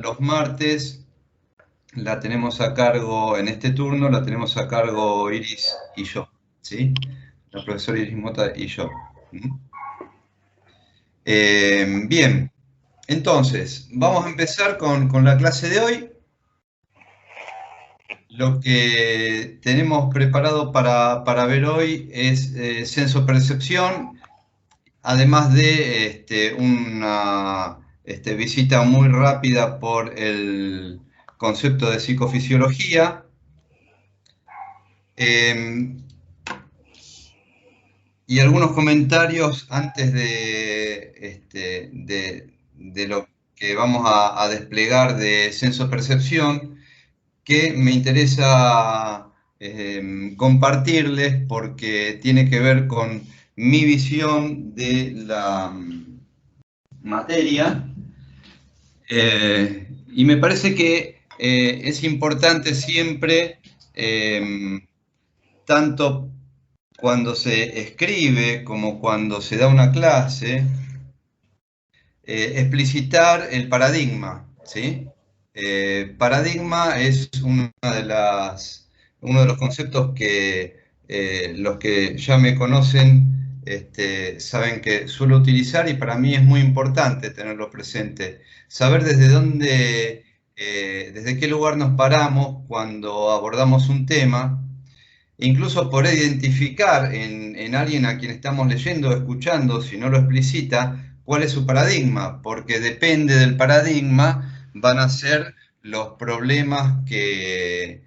los martes la tenemos a cargo, en este turno, la tenemos a cargo Iris y yo, ¿sí? La profesora Iris Mota y yo. Bien, entonces, vamos a empezar con la clase de hoy. Lo que tenemos preparado para ver hoy es senso-percepción, además de una visita muy rápida por el concepto de psicofisiología. Y algunos comentarios antes de lo que vamos a desplegar de senso-percepción, que me interesa compartirles porque tiene que ver con mi visión de la materia. Y me parece que es importante siempre, tanto cuando se escribe como cuando se da una clase, explicitar el paradigma, ¿sí? Paradigma es uno de los conceptos que los que ya me conocen saben que suelo utilizar, y para mí es muy importante tenerlo presente. Saber desde dónde, desde qué lugar nos paramos cuando abordamos un tema, incluso poder identificar en alguien a quien estamos leyendo o escuchando, si no lo explicita, cuál es su paradigma, porque depende del paradigma van a ser los problemas que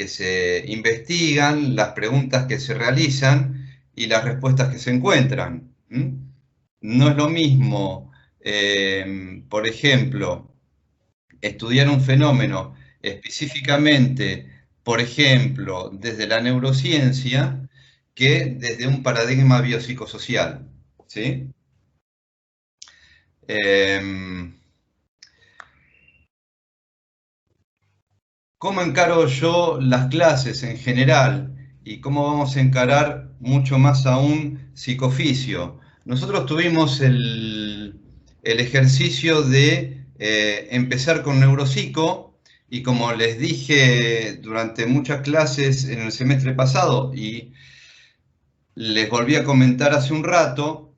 se investigan, las preguntas que se realizan y las respuestas que se encuentran. No es lo mismo, por ejemplo, estudiar un fenómeno específicamente, por ejemplo, desde la neurociencia, que desde un paradigma biopsicosocial, ¿sí? ¿Cómo encaro yo las clases en general y cómo vamos a encarar mucho más aún psicofisio? Nosotros tuvimos el ejercicio de empezar con neuropsico, y como les dije durante muchas clases en el semestre pasado y les volví a comentar hace un rato,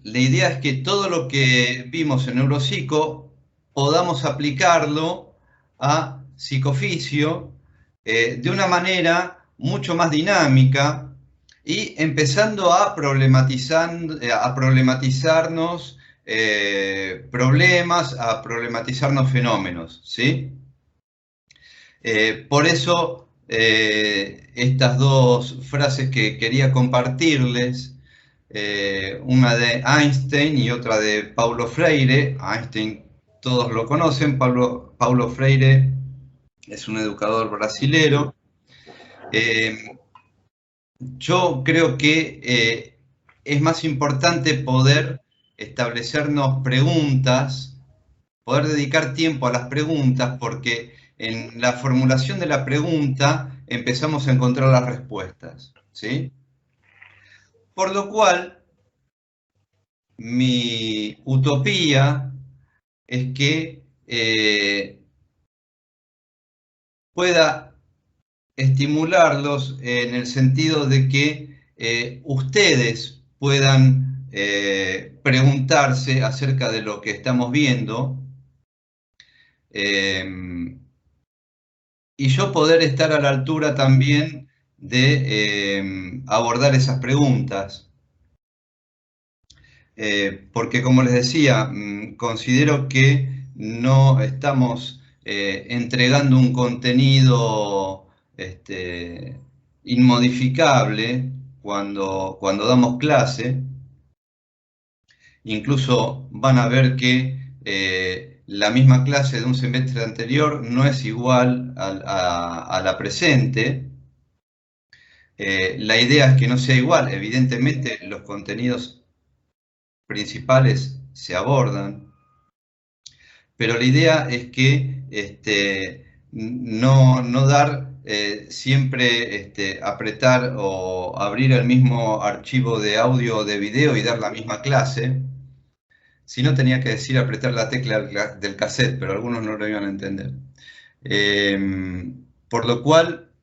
la idea es que todo lo que vimos en neuropsico podamos aplicarlo a psicofisio de una manera mucho más dinámica, y empezando a problematizarnos problemas, a problematizarnos fenómenos, ¿sí? Por eso, estas dos frases que quería compartirles, una de Einstein y otra de Paulo Freire. Einstein todos lo conocen, Paulo Freire es un educador brasilero. Yo creo que es más importante poder establecernos preguntas, poder dedicar tiempo a las preguntas, porque en la formulación de la pregunta empezamos a encontrar las respuestas, ¿sí? Por lo cual, mi utopía es que pueda estimularlos en el sentido de que ustedes puedan preguntarse acerca de lo que estamos viendo, y yo poder estar a la altura también de abordar esas preguntas. Porque, como les decía, considero que no estamos entregando un contenido inmodificable cuando damos clase. Incluso van a ver que la misma clase de un semestre anterior no es igual a la presente. La idea es que no sea igual. Evidentemente, los contenidos principales se abordan, pero la idea es que no dar siempre apretar o abrir el mismo archivo de audio o de video y dar la misma clase, Si no, tenía que decir apretar la tecla del cassette, pero algunos no lo iban a entender. Por lo cual,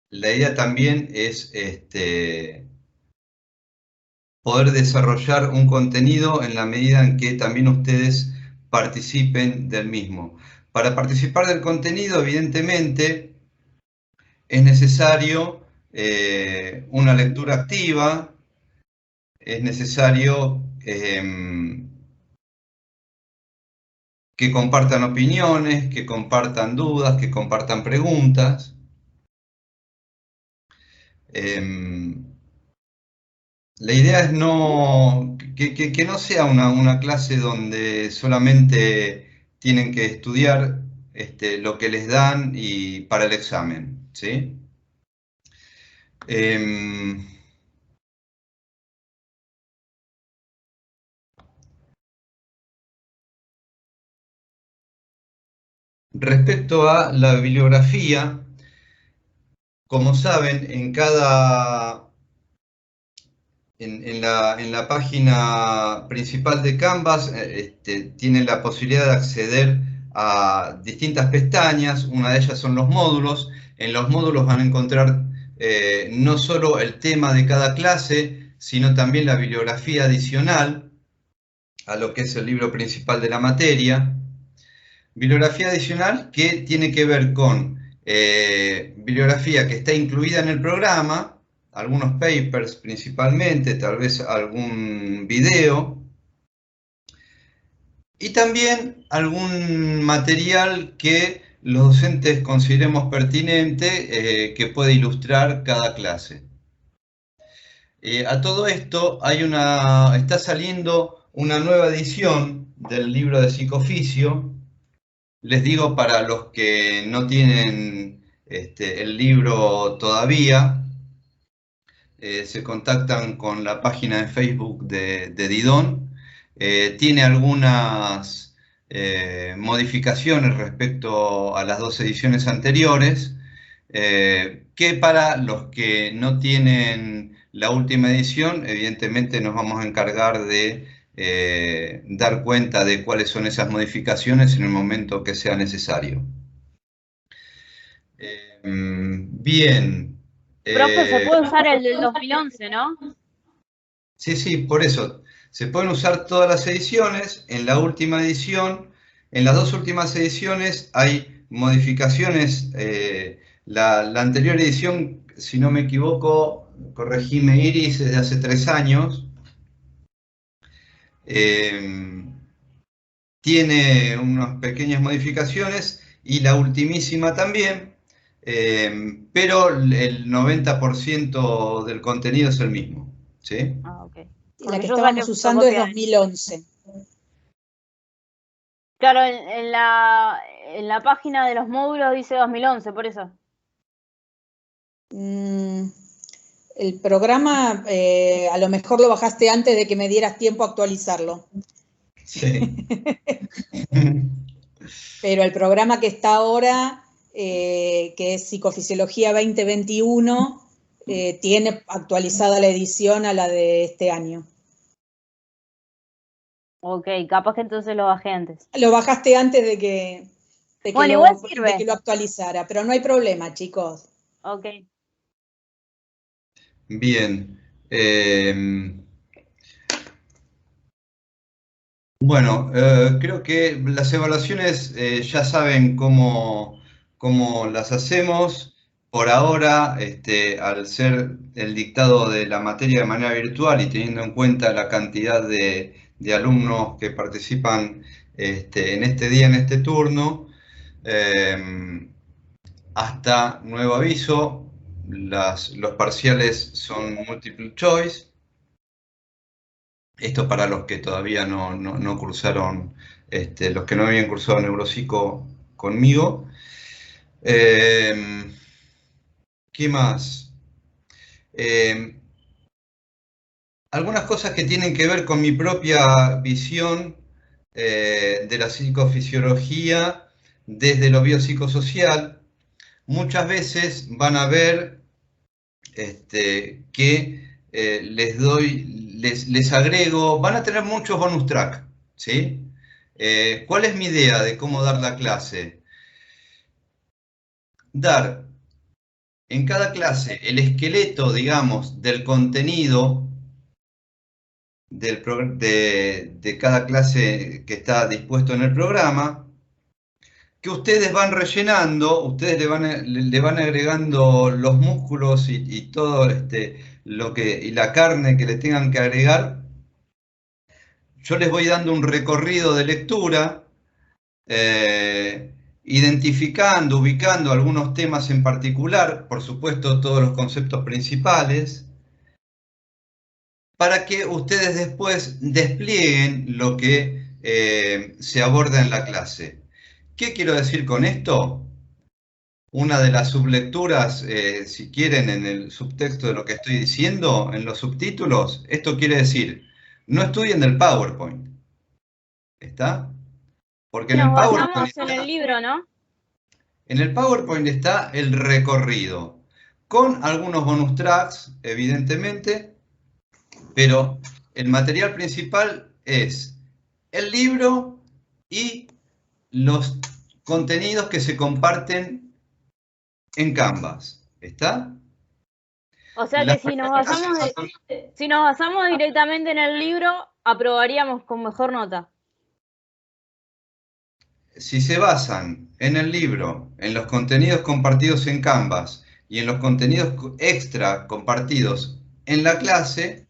la idea también es poder desarrollar un contenido en la medida en que también ustedes participen del mismo. Para participar del contenido, evidentemente, es necesario una lectura activa, es necesario que compartan opiniones, que compartan dudas, que compartan preguntas. La idea es que no sea una clase donde solamente tienen que estudiar lo que les dan y para el examen, ¿sí? Respecto a la bibliografía, como saben, en la página principal de Canvas tienen la posibilidad de acceder a distintas pestañas. Una de ellas son los módulos. En los módulos van a encontrar no solo el tema de cada clase, sino también la bibliografía adicional a lo que es el libro principal de la materia. Bibliografía adicional que tiene que ver con bibliografía que está incluida en el programa, algunos papers principalmente, tal vez algún video, y también algún material que los docentes consideremos pertinente que puede ilustrar cada clase. A todo esto está saliendo una nueva edición del libro de psicoficio. Les digo, para los que no tienen el libro todavía, se contactan con la página de Facebook de Didon. Tiene algunas modificaciones respecto a las dos ediciones anteriores, que para los que no tienen la última edición, evidentemente nos vamos a encargar de dar cuenta de cuáles son esas modificaciones en el momento que sea necesario. Bien. Profe, se puede usar el del 2011, ¿no? Sí, por eso. Se pueden usar todas las ediciones. En la última edición, en las dos últimas ediciones hay modificaciones. La anterior edición, si no me equivoco, corregime Iris, es de hace 3 años. Tiene unas pequeñas modificaciones y la ultimísima también, pero el 90% del contenido es el mismo, ¿sí? Ah, ok. Y la que estábamos usando es 2011. Claro, en la página de los módulos dice 2011, por eso. El programa a lo mejor lo bajaste antes de que me dieras tiempo a actualizarlo. Sí. Pero el programa que está ahora, que es Psicofisiología 2021, tiene actualizada la edición a la de este año. Ok, capaz que entonces lo bajé antes. Lo bajaste antes de que lo actualizara, pero no hay problema, chicos. Ok. Bien. Bueno, creo que las evaluaciones ya saben cómo las hacemos. Por ahora, al ser el dictado de la materia de manera virtual y teniendo en cuenta la cantidad de alumnos que participan en este día, en este turno, hasta nuevo aviso, los parciales son multiple choice. Esto para los que todavía no cursaron, los que no habían cursado Neuropsico conmigo. ¿Qué más? Algunas cosas que tienen que ver con mi propia visión de la psicofisiología desde lo biopsicosocial. Muchas veces van a ver que les agrego, van a tener muchos bonus track, ¿sí? ¿Cuál es mi idea de cómo dar la clase? Dar en cada clase el esqueleto, digamos, del contenido de cada clase que está dispuesto en el programa, que ustedes van rellenando, ustedes le van agregando los músculos y todo y la carne que le tengan que agregar. Yo les voy dando un recorrido de lectura, identificando, ubicando algunos temas en particular, por supuesto todos los conceptos principales, para que ustedes después desplieguen lo que se aborda en la clase. ¿Qué quiero decir con esto? Una de las sublecturas, si quieren, en el subtexto de lo que estoy diciendo, en los subtítulos, esto quiere decir, no estudien del PowerPoint. ¿Está? Porque en el Nos PowerPoint basamos en el libro, ¿no? En el PowerPoint está el recorrido, con algunos bonus tracks, evidentemente, pero el material principal es el libro y los contenidos que se comparten en Canvas. ¿Está? O sea que si nos basamos directamente en el libro, aprobaríamos con mejor nota. Si se basan en el libro, en los contenidos compartidos en Canvas y en los contenidos extra compartidos en la clase,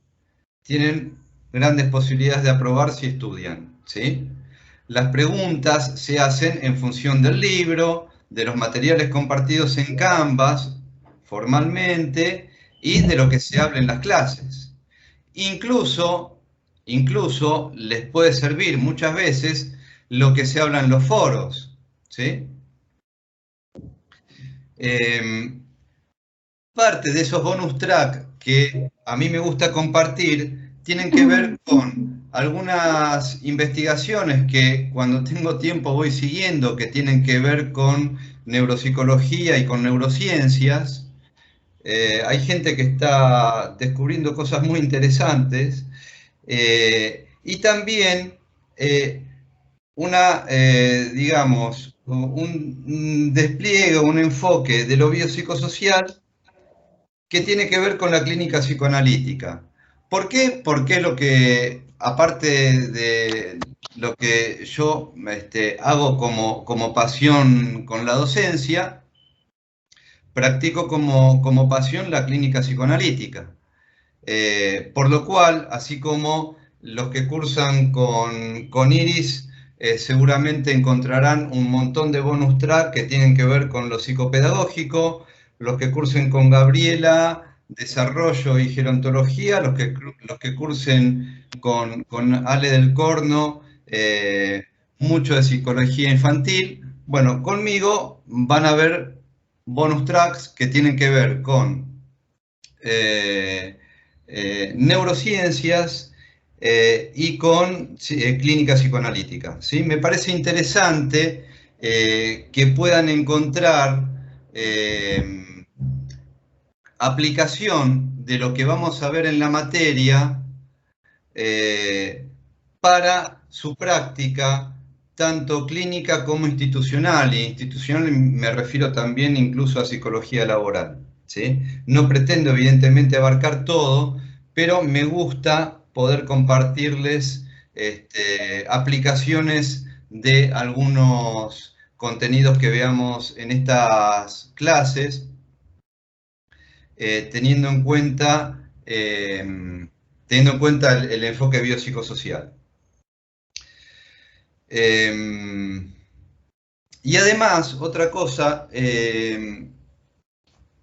tienen grandes posibilidades de aprobar si estudian, ¿sí? Las preguntas se hacen en función del libro, de los materiales compartidos en Canvas, formalmente, y de lo que se habla en las clases. Incluso les puede servir muchas veces lo que se habla en los foros, ¿sí? Parte de esos bonus track que a mí me gusta compartir tienen que ver con algunas investigaciones que cuando tengo tiempo voy siguiendo, que tienen que ver con neuropsicología y con neurociencias. Hay gente que está descubriendo cosas muy interesantes. Y también digamos, un despliegue, un enfoque de lo biopsicosocial que tiene que ver con la clínica psicoanalítica. ¿Por qué? Porque aparte de lo que yo hago como pasión con la docencia, practico como pasión la clínica psicoanalítica. Por lo cual, así como los que cursan con Iris, seguramente encontrarán un montón de bonus track que tienen que ver con lo psicopedagógico, los que cursen con Gabriela, desarrollo y gerontología, los que cursen con Ale del Corno, mucho de psicología infantil. Bueno, conmigo van a ver bonus tracks que tienen que ver con neurociencias y con clínica psicoanalítica, ¿sí? Me parece interesante que puedan encontrar aplicación de lo que vamos a ver en la materia para su práctica, tanto clínica como institucional. Y institucional me refiero también incluso a psicología laboral, ¿sí? No pretendo evidentemente abarcar todo, pero me gusta poder compartirles aplicaciones de algunos contenidos que veamos en estas clases, teniendo en cuenta el enfoque biopsicosocial. Y además, otra cosa,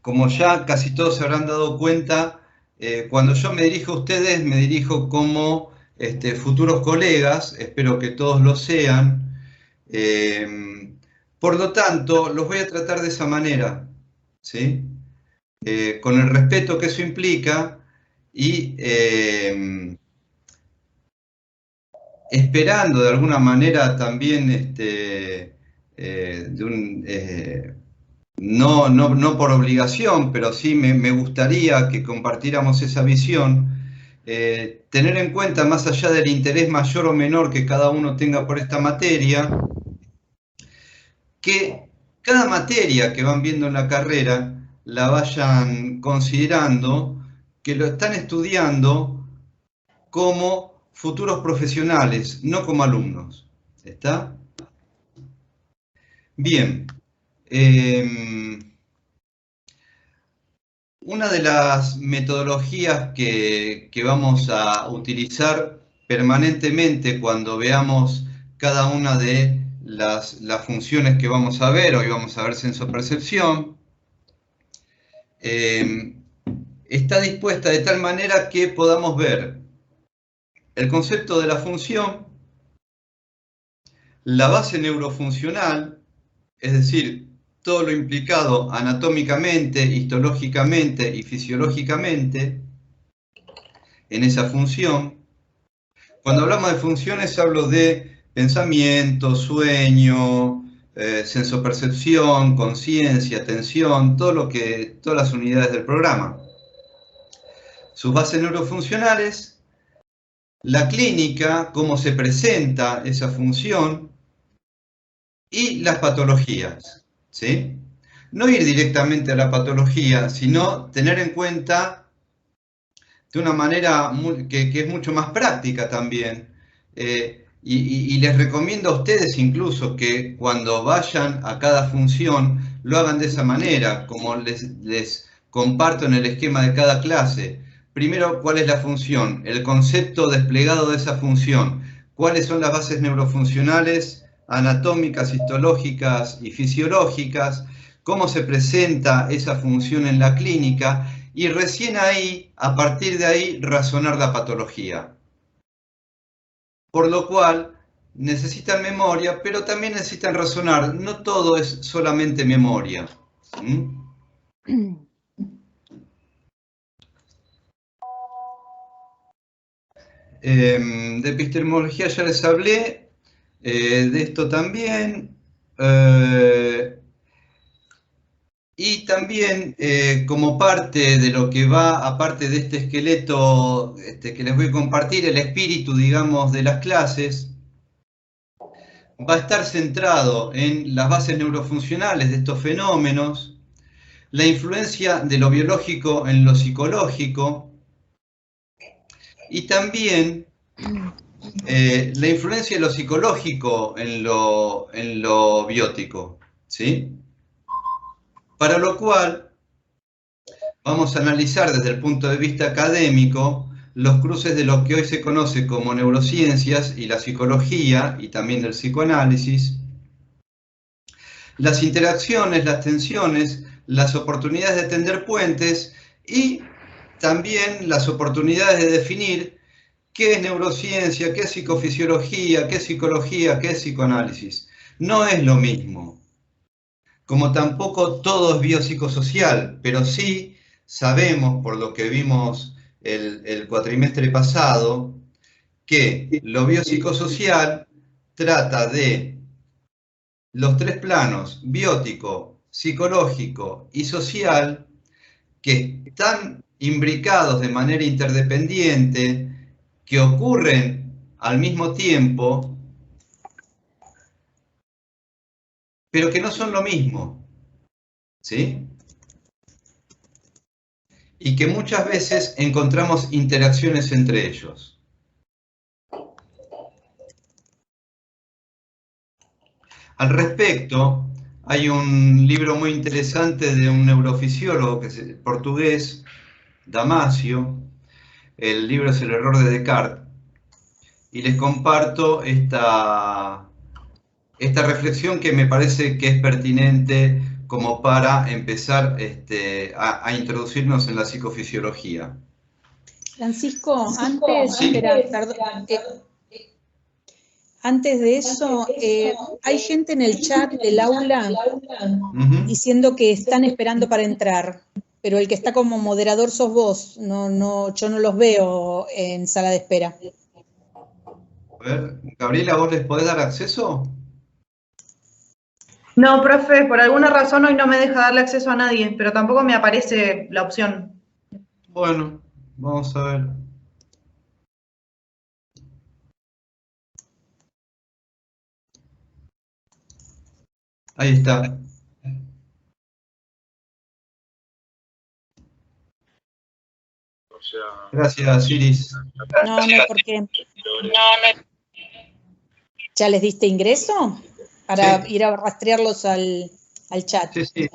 como ya casi todos se habrán dado cuenta, cuando yo me dirijo a ustedes, me dirijo como futuros colegas, espero que todos lo sean. Por lo tanto, los voy a tratar de esa manera, ¿sí? Con el respeto que eso implica y esperando de alguna manera también no por obligación, pero sí me gustaría que compartiéramos esa visión, tener en cuenta, más allá del interés mayor o menor que cada uno tenga por esta materia, que cada materia que van viendo en la carrera la vayan considerando, que lo están estudiando como futuros profesionales, no como alumnos. ¿Está? Bien. Una de las metodologías que vamos a utilizar permanentemente cuando veamos cada una de las funciones que vamos a ver, hoy vamos a ver sensopercepción, está dispuesta de tal manera que podamos ver el concepto de la función, la base neurofuncional, es decir, todo lo implicado anatómicamente, histológicamente y fisiológicamente en esa función. Cuando hablamos de funciones hablo de pensamiento, sueño, sensopercepción, conciencia, atención, todas las unidades del programa. Sus bases neurofuncionales, la clínica, cómo se presenta esa función y las patologías, ¿sí? No ir directamente a la patología, sino tener en cuenta de una manera que es mucho más práctica también. Y les recomiendo a ustedes incluso que cuando vayan a cada función lo hagan de esa manera, como les comparto en el esquema de cada clase. Primero, ¿cuál es la función? El concepto desplegado de esa función. ¿Cuáles son las bases neurofuncionales, anatómicas, histológicas y fisiológicas? ¿Cómo se presenta esa función en la clínica? Y recién ahí, a partir de ahí, razonar la patología. Por lo cual, necesitan memoria, pero también necesitan razonar. No todo es solamente memoria. De epistemología ya les hablé, de esto también. Y también, como parte de lo que va, aparte de este esqueleto que les voy a compartir, el espíritu, digamos, de las clases, va a estar centrado en las bases neurofuncionales de estos fenómenos, la influencia de lo biológico en lo psicológico, y también la influencia de lo psicológico en lo biótico, ¿sí? Para lo cual vamos a analizar desde el punto de vista académico los cruces de lo que hoy se conoce como neurociencias y la psicología, y también del psicoanálisis, las interacciones, las tensiones, las oportunidades de tender puentes y también las oportunidades de definir qué es neurociencia, qué es psicofisiología, qué es psicología, qué es psicoanálisis. No es lo mismo. Como tampoco todo es biopsicosocial, pero sí sabemos, por lo que vimos el cuatrimestre pasado, que lo biopsicosocial trata de los tres planos, biótico, psicológico y social, que están imbricados de manera interdependiente, que ocurren al mismo tiempo, pero que no son lo mismo, ¿sí? Y que muchas veces encontramos interacciones entre ellos. Al respecto, hay un libro muy interesante de un neurofisiólogo portugués, Damasio. El libro es El error de Descartes. Y les comparto esta reflexión que me parece que es pertinente como para empezar a introducirnos en la psicofisiología. Francisco, antes, Sí. perdón, antes de eso, hay gente en el chat del aula diciendo que están esperando para entrar, pero el que está como moderador sos vos, yo no los veo en sala de espera. A ver, Gabriela, ¿vos les podés dar acceso? No, profe, por alguna razón hoy no me deja darle acceso a nadie, pero tampoco me aparece la opción. Bueno, vamos a ver. Ahí está. Gracias, Iris. No hay por qué. ¿Ya les diste ingreso? Para ir a rastrearlos al chat. Sí, sí.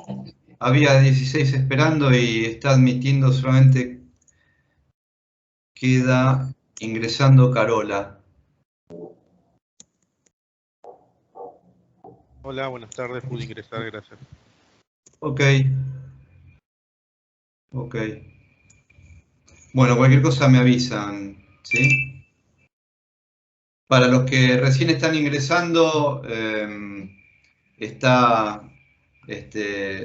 Había 16 esperando y está admitiendo, solamente queda ingresando Carola. Hola, buenas tardes, pude ingresar, gracias. Ok. Ok. Bueno, cualquier cosa me avisan, ¿sí? Para los que recién están ingresando, se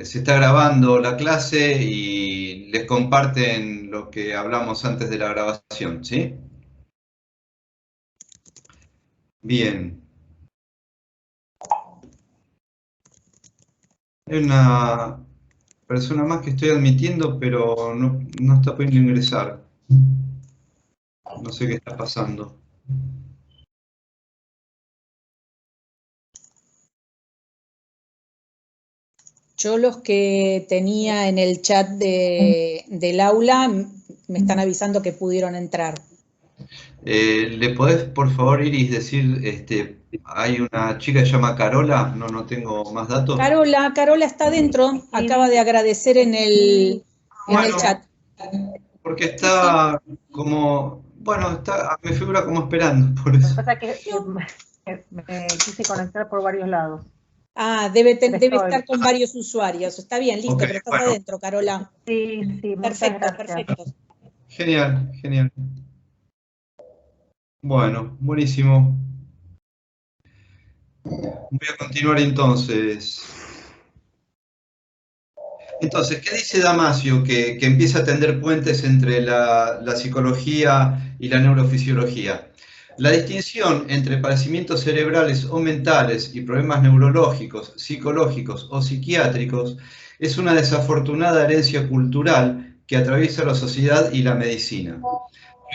está grabando la clase y les comparten lo que hablamos antes de la grabación, ¿sí? Bien. Hay una persona más que estoy admitiendo, pero no está pudiendo ingresar. No sé qué está pasando. Yo los que tenía en el chat del aula me están avisando que pudieron entrar. ¿Le podés, por favor, Iris, decir, hay una chica que se llama Carola? No tengo más datos. Carola está dentro, acaba de agradecer en el chat. Porque está como, bueno, me figura como esperando, por eso. Lo que pasa es que me quise conectar por varios lados. Ah, debe estar con varios usuarios. Está bien, listo, okay, pero estás adentro, Carola. Sí, perfecto, perfecto. Genial, genial. Bueno, buenísimo. Voy a continuar entonces. Entonces, ¿qué dice Damasio? Que empieza a tender puentes entre la psicología y la neurofisiología. La distinción entre padecimientos cerebrales o mentales y problemas neurológicos, psicológicos o psiquiátricos es una desafortunada herencia cultural que atraviesa la sociedad y la medicina.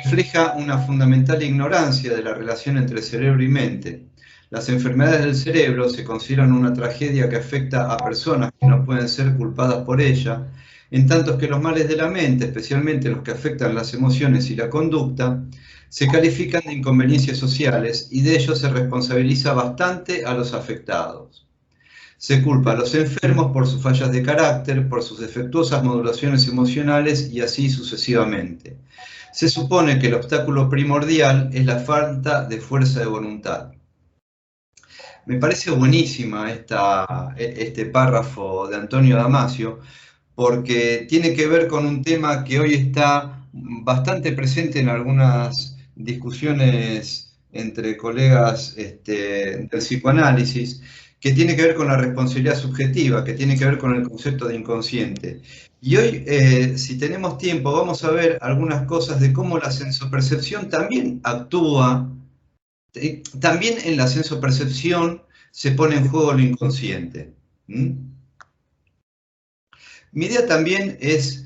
Refleja una fundamental ignorancia de la relación entre cerebro y mente. Las enfermedades del cerebro se consideran una tragedia que afecta a personas que no pueden ser culpadas por ella, en tanto que los males de la mente, especialmente los que afectan las emociones y la conducta, se califican de inconveniencias sociales y de ello se responsabiliza bastante a los afectados. Se culpa a los enfermos por sus fallas de carácter, por sus defectuosas modulaciones emocionales y así sucesivamente. Se supone que el obstáculo primordial es la falta de fuerza de voluntad. Me parece buenísima este párrafo de Antonio Damasio, porque tiene que ver con un tema que hoy está bastante presente en algunas discusiones entre colegas del psicoanálisis, que tiene que ver con la responsabilidad subjetiva, que tiene que ver con el concepto de inconsciente. Y hoy, si tenemos tiempo, vamos a ver algunas cosas de cómo la sensopercepción también actúa. También en la sensopercepción se pone en juego lo inconsciente. Mi idea también es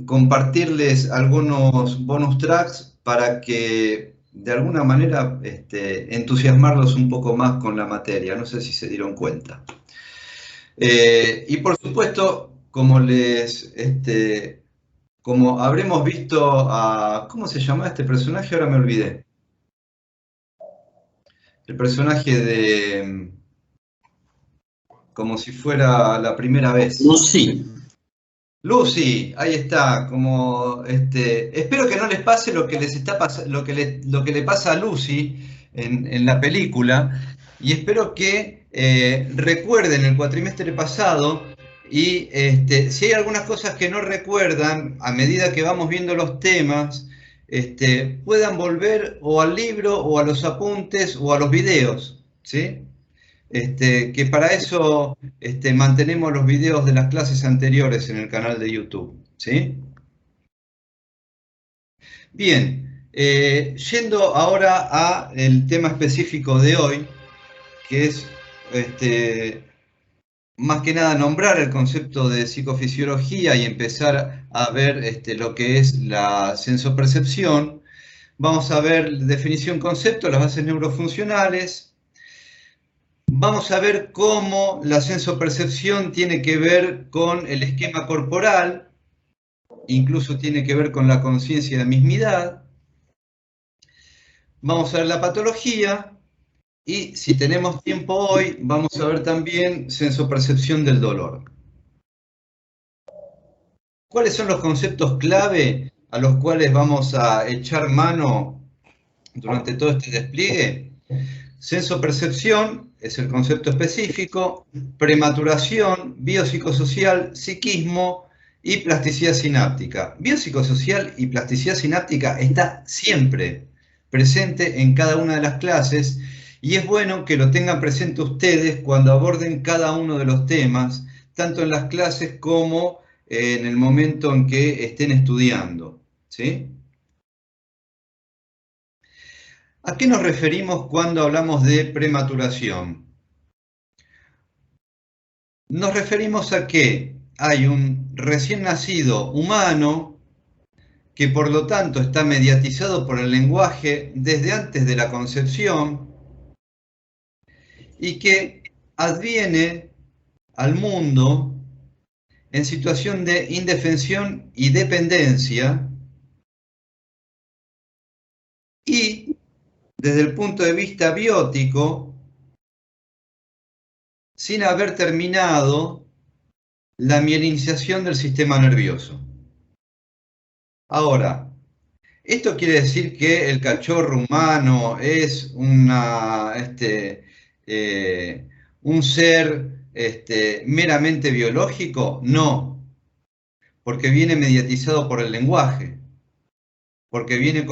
compartirles algunos bonus tracks para que de alguna manera entusiasmarlos un poco más con la materia. No sé si se dieron cuenta. Y por supuesto, como habremos visto a... ¿Cómo se llama este personaje? Ahora me olvidé. El personaje de... como si fuera la primera vez. Lucy. Lucy, ahí está, como espero que no les pase lo que les está lo que le pasa a Lucy en la película, y espero que recuerden el cuatrimestre pasado y si hay algunas cosas que no recuerdan a medida que vamos viendo los temas, puedan volver o al libro o a los apuntes o a los videos, ¿sí? Que para eso mantenemos los videos de las clases anteriores en el canal de YouTube, ¿sí? Bien, yendo ahora al tema específico de hoy, que es más que nada nombrar el concepto de psicofisiología y empezar a ver lo que es la sensopercepción. Vamos a ver definición, concepto, las bases neurofuncionales. Vamos a ver cómo la sensopercepción tiene que ver con el esquema corporal, incluso tiene que ver con la conciencia de mismidad. Vamos a ver la patología. Y si tenemos tiempo hoy, vamos a ver también sensopercepción del dolor. ¿Cuáles son los conceptos clave a los cuales vamos a echar mano durante todo este despliegue? Sensopercepción es el concepto específico, prematuración, biopsicosocial, psiquismo y plasticidad sináptica. Biopsicosocial y plasticidad sináptica está siempre presente en cada una de las clases. Y es bueno que lo tengan presente ustedes cuando aborden cada uno de los temas, tanto en las clases como en el momento en que estén estudiando, ¿sí? ¿A qué nos referimos cuando hablamos de prematuración? Nos referimos a que hay un recién nacido humano que por lo tanto está mediatizado por el lenguaje desde antes de la concepción, y que adviene al mundo en situación de indefensión y dependencia, y desde el punto de vista biótico, sin haber terminado la mielinización del sistema nervioso. Ahora, ¿esto quiere decir que el cachorro humano es un ser meramente biológico? No, porque viene mediatizado por el lenguaje, porque viene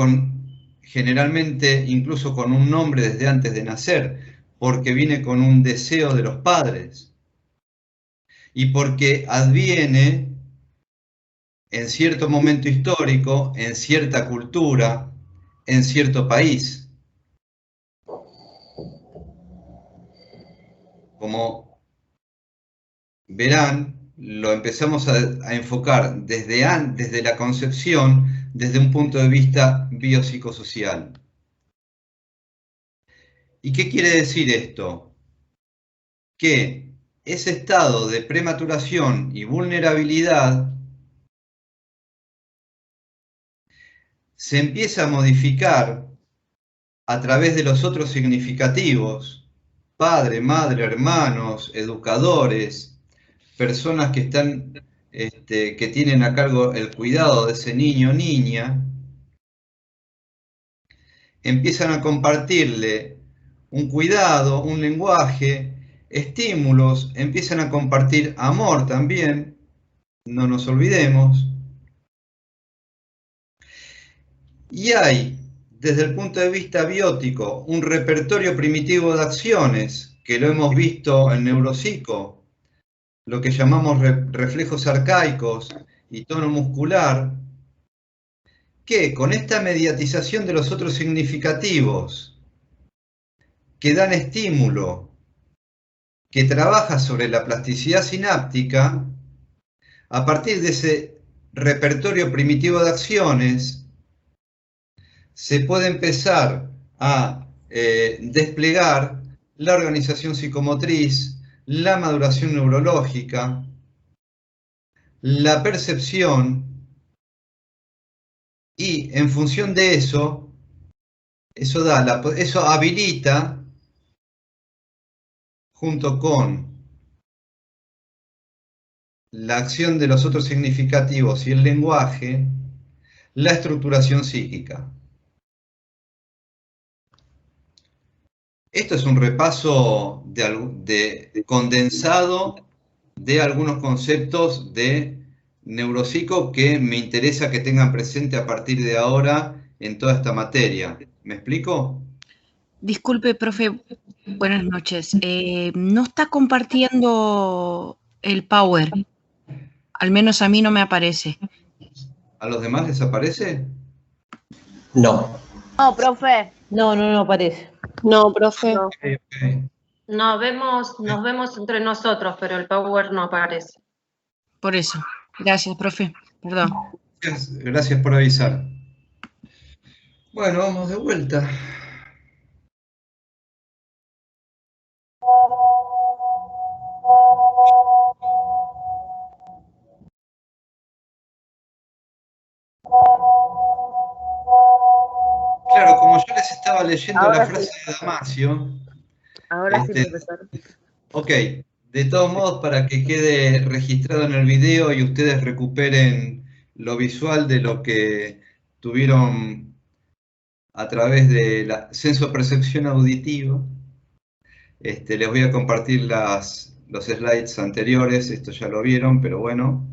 generalmente incluso con un nombre desde antes de nacer, porque viene con un deseo de los padres, y porque adviene en cierto momento histórico, en cierta cultura, en cierto país. Como verán, lo empezamos a enfocar desde la concepción, desde un punto de vista biopsicosocial. ¿Y qué quiere decir esto? Que ese estado de prematuración y vulnerabilidad se empieza a modificar a través de los otros significativos: padre, madre, hermanos, educadores, personas que están, que tienen a cargo el cuidado de ese niño o niña, empiezan a compartirle un cuidado, un lenguaje, estímulos, empiezan a compartir amor también, no nos olvidemos. Y hay, desde el punto de vista biótico, un repertorio primitivo de acciones, que lo hemos visto en neuropsico, lo que llamamos reflejos arcaicos y tono muscular, que con esta mediatización de los otros significativos, que dan estímulo, que trabaja sobre la plasticidad sináptica, a partir de ese repertorio primitivo de acciones, se puede empezar a desplegar la organización psicomotriz, la maduración neurológica, la percepción, y en función de eso, eso habilita, junto con la acción de los otros significativos y el lenguaje, la estructuración psíquica. Esto es un repaso condensado de algunos conceptos de neuropsico que me interesa que tengan presente a partir de ahora en toda esta materia. ¿Me explico? Disculpe, profe, buenas noches. No está compartiendo el Power. Al menos a mí no me aparece. ¿A los demás les aparece? No. No, profe. No aparece. No, profe. No. Okay. nos vemos entre nosotros, pero el Power no aparece. Por eso. Gracias, profe. Perdón. Gracias por avisar. Bueno, vamos de vuelta. Claro, como yo les estaba leyendo la frase de Damasio. Ahora sí, profesor. Ok, de todos modos, para que quede registrado en el video y ustedes recuperen lo visual de lo que tuvieron a través de la sensopercepción auditiva, les voy a compartir los slides anteriores, esto ya lo vieron, pero bueno,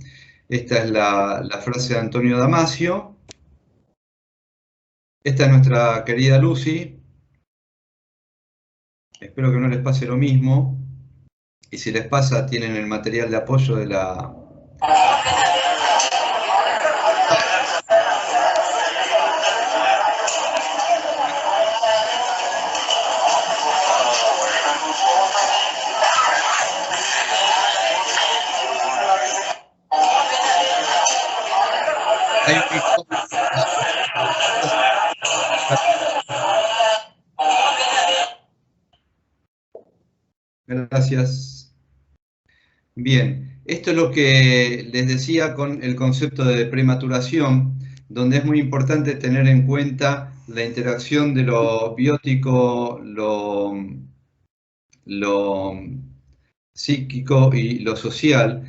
esta es la frase de Antonio Damasio. Esta es nuestra querida Lucy. Espero que no les pase lo mismo. Y si les pasa, tienen el material de apoyo de la... Gracias. Bien, esto es lo que les decía con el concepto de prematuración, donde es muy importante tener en cuenta la interacción de lo biótico, lo psíquico y lo social.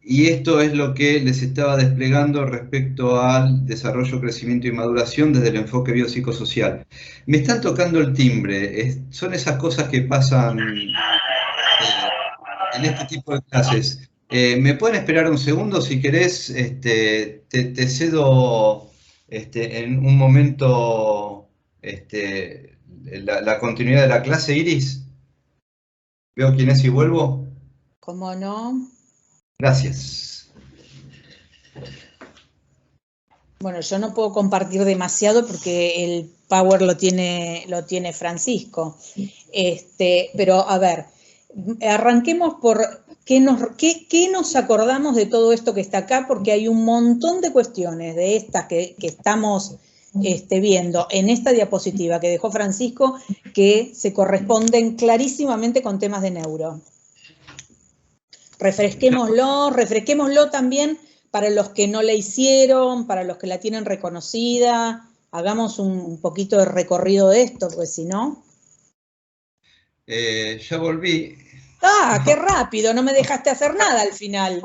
Y esto es lo que les estaba desplegando respecto al desarrollo, crecimiento y maduración desde el enfoque biopsicosocial. Me están tocando el timbre, son esas cosas que pasan en este tipo de clases. ¿Me pueden esperar un segundo? Si querés, te cedo en un momento la continuidad de la clase, Iris. ¿Veo quién es y vuelvo? ¿Cómo no? Gracias. Bueno, yo no puedo compartir demasiado porque el Power lo tiene Francisco. Pero a ver, arranquemos por qué nos acordamos de todo esto que está acá, porque hay un montón de cuestiones de estas que estamos viendo en esta diapositiva que dejó Francisco que se corresponden clarísimamente con temas de neuro. Refresquémoslo también para los que no la hicieron, para los que la tienen reconocida. Hagamos un poquito de recorrido de esto, porque si no... Ya volví. ¡Ah, qué rápido! No me dejaste hacer nada al final.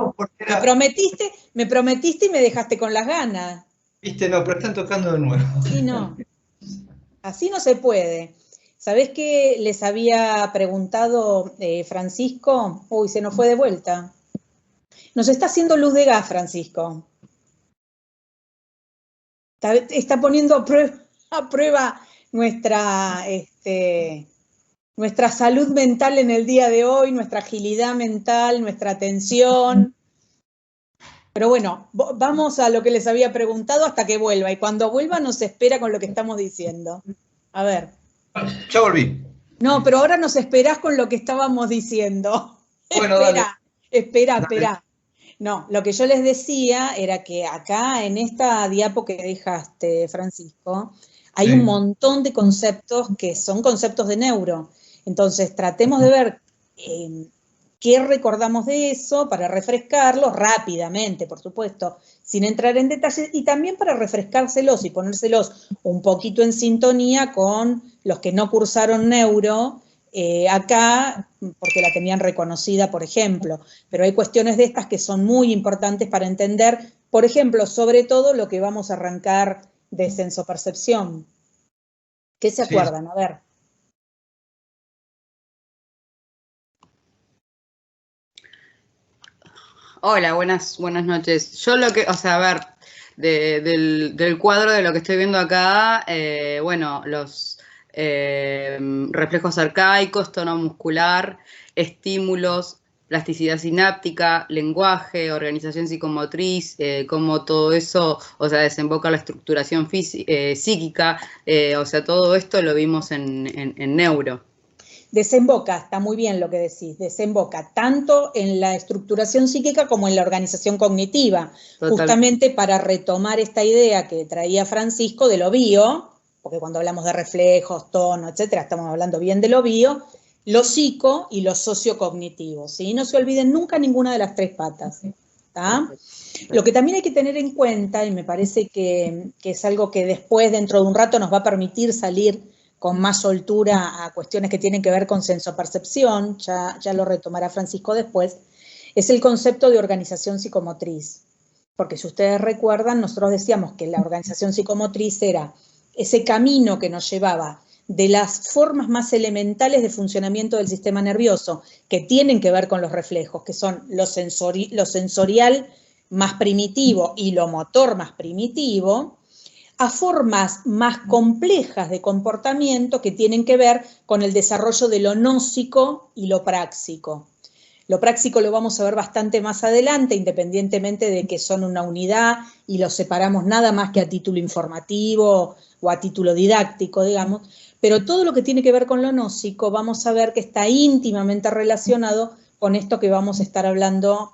Me prometiste y me dejaste con las ganas. Viste, no, pero están tocando de nuevo. Sí, no. Así no se puede. ¿Sabés qué les había preguntado Francisco? Uy, se nos fue de vuelta. Nos está haciendo luz de gas, Francisco. Está poniendo a prueba nuestra salud mental en el día de hoy, nuestra agilidad mental, nuestra atención. Pero bueno, vamos a lo que les había preguntado hasta que vuelva. Y cuando vuelva nos espera con lo que estamos diciendo. A ver. Ya volví. No, pero ahora nos esperás con lo que estábamos diciendo. Bueno, Espera. No, lo que yo les decía era que acá en esta diapo que dejaste, Francisco, hay un montón de conceptos que son conceptos de neuro. Entonces, tratemos de ver qué recordamos de eso para refrescarlos rápidamente, por supuesto, sin entrar en detalles, y también para refrescárselos y ponérselos un poquito en sintonía con los que no cursaron neuro acá, porque la tenían reconocida, por ejemplo. Pero hay cuestiones de estas que son muy importantes para entender, por ejemplo, sobre todo lo que vamos a arrancar de sensopercepción. ¿Qué se acuerdan? A ver. Hola, buenas noches. Yo a ver, del cuadro de lo que estoy viendo acá, bueno, los reflejos arcaicos, tono muscular, estímulos, plasticidad sináptica, lenguaje, organización psicomotriz, cómo todo eso, desemboca la estructuración psíquica, todo esto lo vimos en neuro. desemboca, está muy bien lo que decís, desemboca tanto en la estructuración psíquica como en la organización cognitiva, justamente para retomar esta idea que traía Francisco de lo bio, porque cuando hablamos de reflejos, tono, etcétera, estamos hablando bien de lo bio, lo psico y lo sociocognitivo, ¿sí? No se olviden nunca ninguna de las tres patas, ¿tá? Lo que también hay que tener en cuenta, y me parece que es algo que después, dentro de un rato, nos va a permitir salir con más soltura a cuestiones que tienen que ver con sensopercepción, ya lo retomará Francisco después, es el concepto de organización psicomotriz. Porque si ustedes recuerdan, nosotros decíamos que la organización psicomotriz era ese camino que nos llevaba de las formas más elementales de funcionamiento del sistema nervioso, que tienen que ver con los reflejos, que son lo sensorial más primitivo y lo motor más primitivo, a formas más complejas de comportamiento que tienen que ver con el desarrollo de lo gnósico y lo práxico. Lo práxico lo vamos a ver bastante más adelante, independientemente de que son una unidad y los separamos nada más que a título informativo o a título didáctico, digamos, pero todo lo que tiene que ver con lo gnósico vamos a ver que está íntimamente relacionado con esto que vamos a estar hablando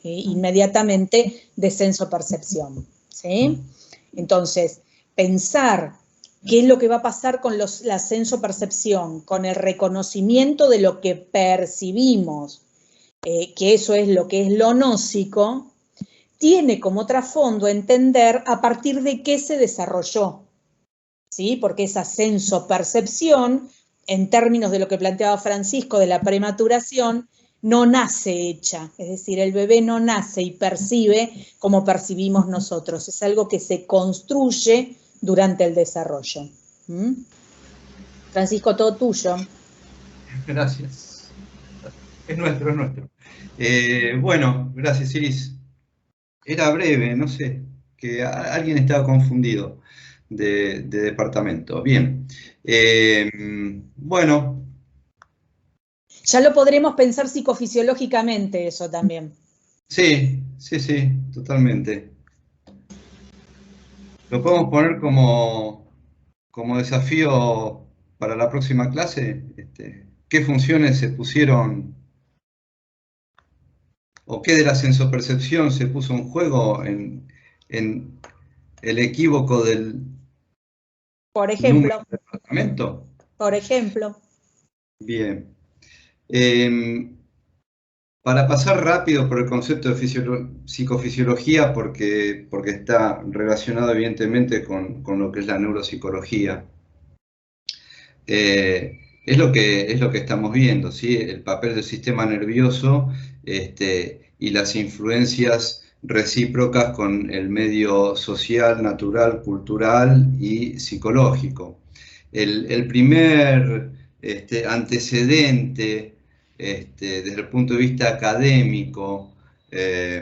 inmediatamente de sensopercepción, ¿sí? Entonces, pensar qué es lo que va a pasar con la sensopercepción, con el reconocimiento de lo que percibimos, que eso es lo que es lo gnósico, tiene como trasfondo entender a partir de qué se desarrolló, ¿sí? Porque esa sensopercepción, en términos de lo que planteaba Francisco de la prematuración, no nace hecha, es decir, el bebé no nace y percibe como percibimos nosotros, es algo que se construye durante el desarrollo. Francisco, todo tuyo. Gracias. Es nuestro, es nuestro. Bueno, gracias, Iris. Era breve, no sé, que alguien estaba confundido de departamento. Bien. Bueno. Ya lo podremos pensar psicofisiológicamente eso también. Sí, totalmente. Lo podemos poner como desafío para la próxima clase. ¿Qué funciones se pusieron o qué de la sensopercepción se puso en juego en el equívoco del número de departamento? Por ejemplo. Bien. Para pasar rápido por el concepto de psicofisiología, porque está relacionado evidentemente con lo que es la neuropsicología, es lo que estamos viendo, ¿sí? El papel del sistema nervioso y las influencias recíprocas con el medio social, natural, cultural y psicológico. El primer antecedente desde el punto de vista académico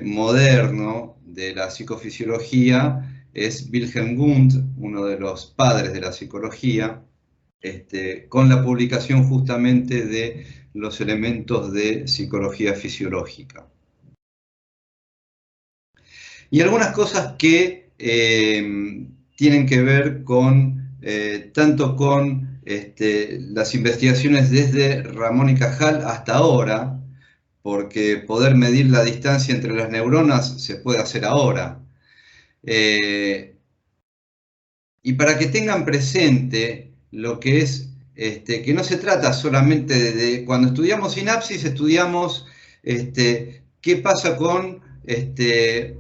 moderno de la psicofisiología es Wilhelm Wundt, uno de los padres de la psicología, con la publicación justamente de los elementos de psicología fisiológica. Y algunas cosas que tienen que ver con, tanto con las investigaciones desde Ramón y Cajal hasta ahora, porque poder medir la distancia entre las neuronas se puede hacer ahora. Y para que tengan presente lo que es, que no se trata solamente de cuando estudiamos sinapsis, estudiamos qué pasa con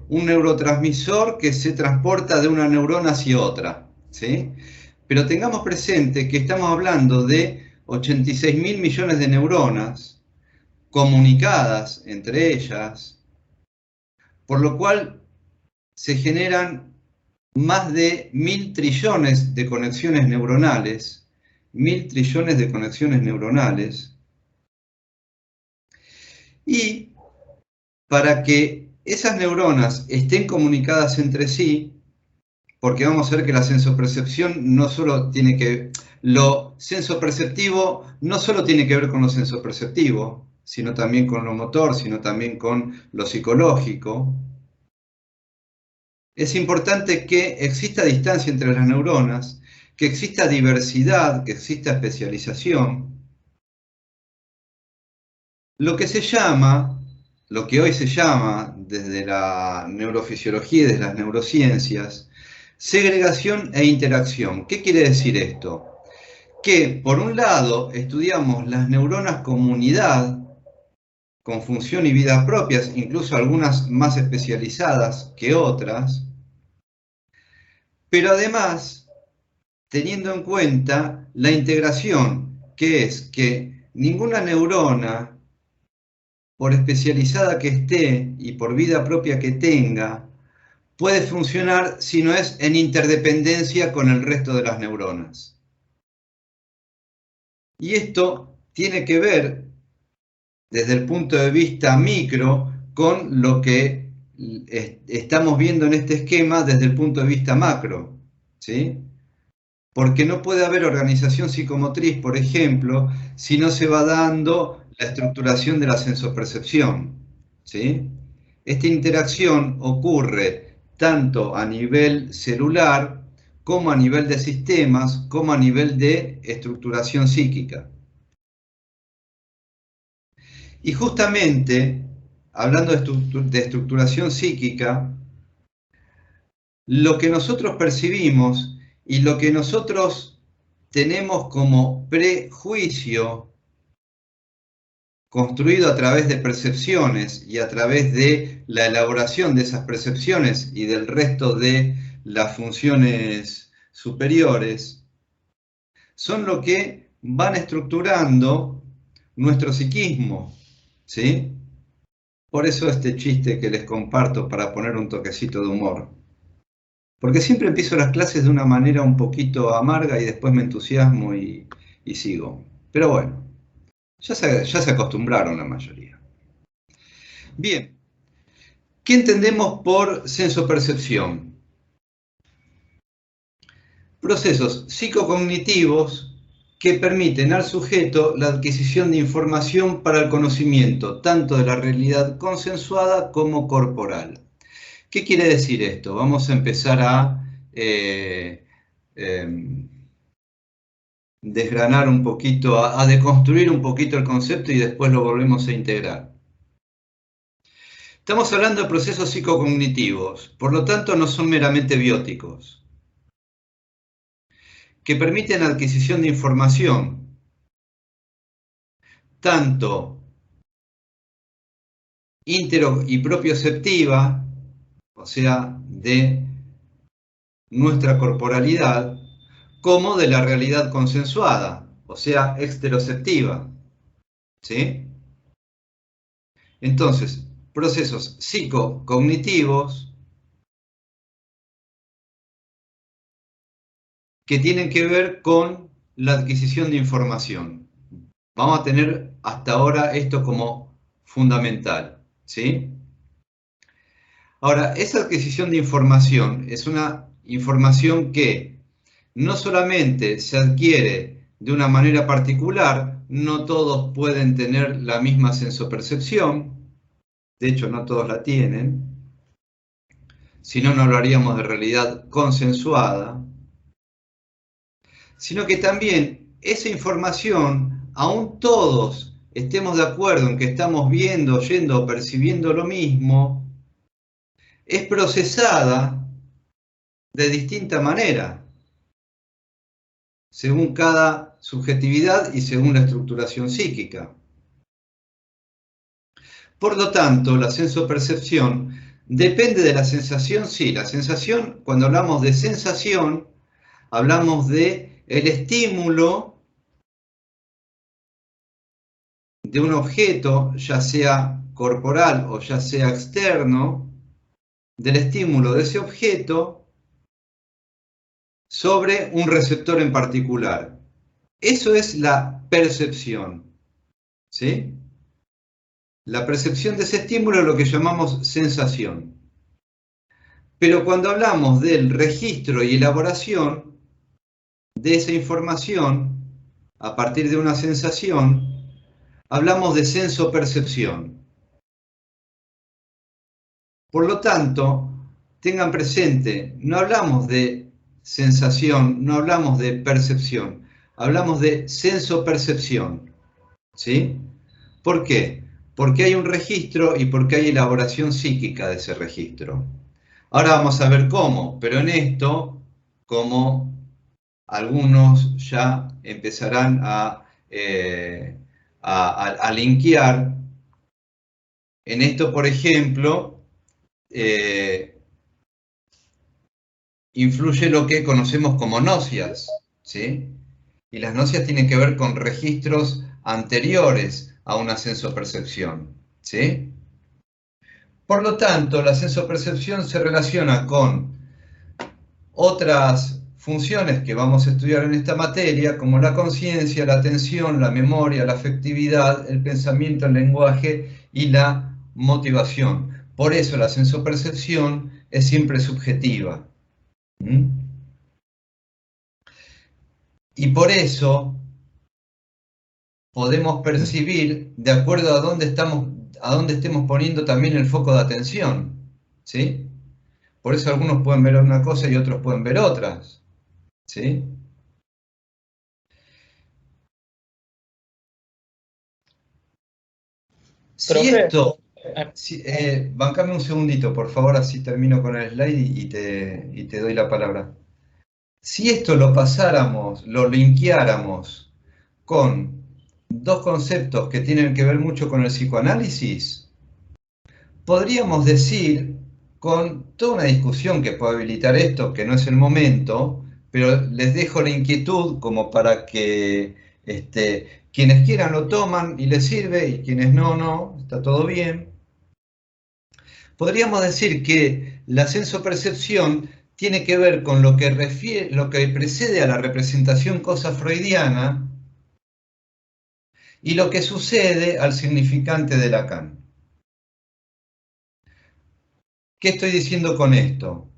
un neurotransmisor que se transporta de una neurona hacia otra, ¿sí? Pero tengamos presente que estamos hablando de 86.000 millones de neuronas comunicadas entre ellas, por lo cual se generan más de 1.000 trillones de conexiones neuronales, 1.000 trillones de conexiones neuronales, y para que esas neuronas estén comunicadas entre sí, porque vamos a ver que la sensopercepción no solo tiene que... Lo sensoperceptivo no solo tiene que ver con lo sensoperceptivo, sino también con lo motor, sino también con lo psicológico. Es importante que exista distancia entre las neuronas, que exista diversidad, que exista especialización. Lo que hoy se llama, desde la neurofisiología y desde las neurociencias, segregación e interacción. ¿Qué quiere decir esto? Que, por un lado, estudiamos las neuronas como unidad, con función y vida propias, incluso algunas más especializadas que otras, pero además, teniendo en cuenta la integración, que es que ninguna neurona, por especializada que esté y por vida propia que tenga, puede funcionar si no es en interdependencia con el resto de las neuronas. Y esto tiene que ver, desde el punto de vista micro, con lo que estamos viendo en este esquema desde el punto de vista macro, ¿sí? Porque no puede haber organización psicomotriz, por ejemplo, si no se va dando la estructuración de la sensopercepción, ¿sí? Esta interacción ocurre tanto a nivel celular, como a nivel de sistemas, como a nivel de estructuración psíquica. Y justamente, hablando de estructuración psíquica, lo que nosotros percibimos y lo que nosotros tenemos como prejuicio construido a través de percepciones y a través de la elaboración de esas percepciones y del resto de las funciones superiores, son lo que van estructurando nuestro psiquismo, ¿sí? Por eso este chiste que les comparto para poner un toquecito de humor. Porque siempre empiezo las clases de una manera un poquito amarga y después me entusiasmo y sigo. Pero bueno, ya se acostumbraron la mayoría. Bien, ¿qué entendemos por sensopercepción? Procesos psicocognitivos que permiten al sujeto la adquisición de información para el conocimiento, tanto de la realidad consensuada como corporal. ¿Qué quiere decir esto? Vamos a empezar a desgranar un poquito, a deconstruir un poquito el concepto y después lo volvemos a integrar. Estamos hablando de procesos psicocognitivos, por lo tanto no son meramente bióticos, que permiten la adquisición de información, tanto intero y propioceptiva, o sea, de nuestra corporalidad, como de la realidad consensuada, o sea, exteroceptiva, ¿sí? Entonces, procesos psicocognitivos que tienen que ver con la adquisición de información. Vamos a tener hasta ahora esto como fundamental, ¿sí? Ahora, esa adquisición de información es una información que no solamente se adquiere de una manera particular, no todos pueden tener la misma sensopercepción, de hecho no todos la tienen, si no, no hablaríamos de realidad consensuada, sino que también esa información, aún todos estemos de acuerdo en que estamos viendo, oyendo o percibiendo lo mismo, es procesada de distinta manera, según cada subjetividad y según la estructuración psíquica. Por lo tanto, la sensopercepción depende de la sensación. Sí, la sensación, cuando hablamos de sensación, hablamos de el estímulo de un objeto, ya sea corporal o ya sea externo, del estímulo de ese objeto sobre un receptor en particular. Eso es la percepción, ¿sí? La percepción de ese estímulo es lo que llamamos sensación. Pero cuando hablamos del registro y elaboración de esa información a partir de una sensación, hablamos de sensopercepción. Por lo tanto, tengan presente, no hablamos de sensación, no hablamos de percepción, hablamos de sensopercepción, ¿sí? ¿Por qué? Porque hay un registro y porque hay elaboración psíquica de ese registro. Ahora vamos a ver cómo, pero en esto, como algunos ya empezarán a linkear, en esto, por ejemplo, influye lo que conocemos como nocias, ¿sí? Y las nocias tienen que ver con registros anteriores a una sensopercepción, ¿sí? Por lo tanto, la sensopercepción se relaciona con otras funciones que vamos a estudiar en esta materia, como la conciencia, la atención, la memoria, la afectividad, el pensamiento, el lenguaje y la motivación. Por eso la sensopercepción es siempre subjetiva. Y por eso podemos percibir de acuerdo a dónde estemos poniendo también el foco de atención, ¿sí? Por eso algunos pueden ver una cosa y otros pueden ver otras, ¿sí? Si esto... bancame un segundito, por favor, así termino con el slide y te doy la palabra. Si esto lo pasáramos, lo linkeáramos con dos conceptos que tienen que ver mucho con el psicoanálisis, podríamos decir, con toda una discusión que puede habilitar esto, que no es el momento, pero les dejo la inquietud como para que quienes quieran lo toman y les sirve, y quienes no, está todo bien. Podríamos decir que la sensopercepción tiene que ver con lo que precede a la representación cosa freudiana y lo que sucede al significante de Lacan. ¿Qué estoy diciendo con esto?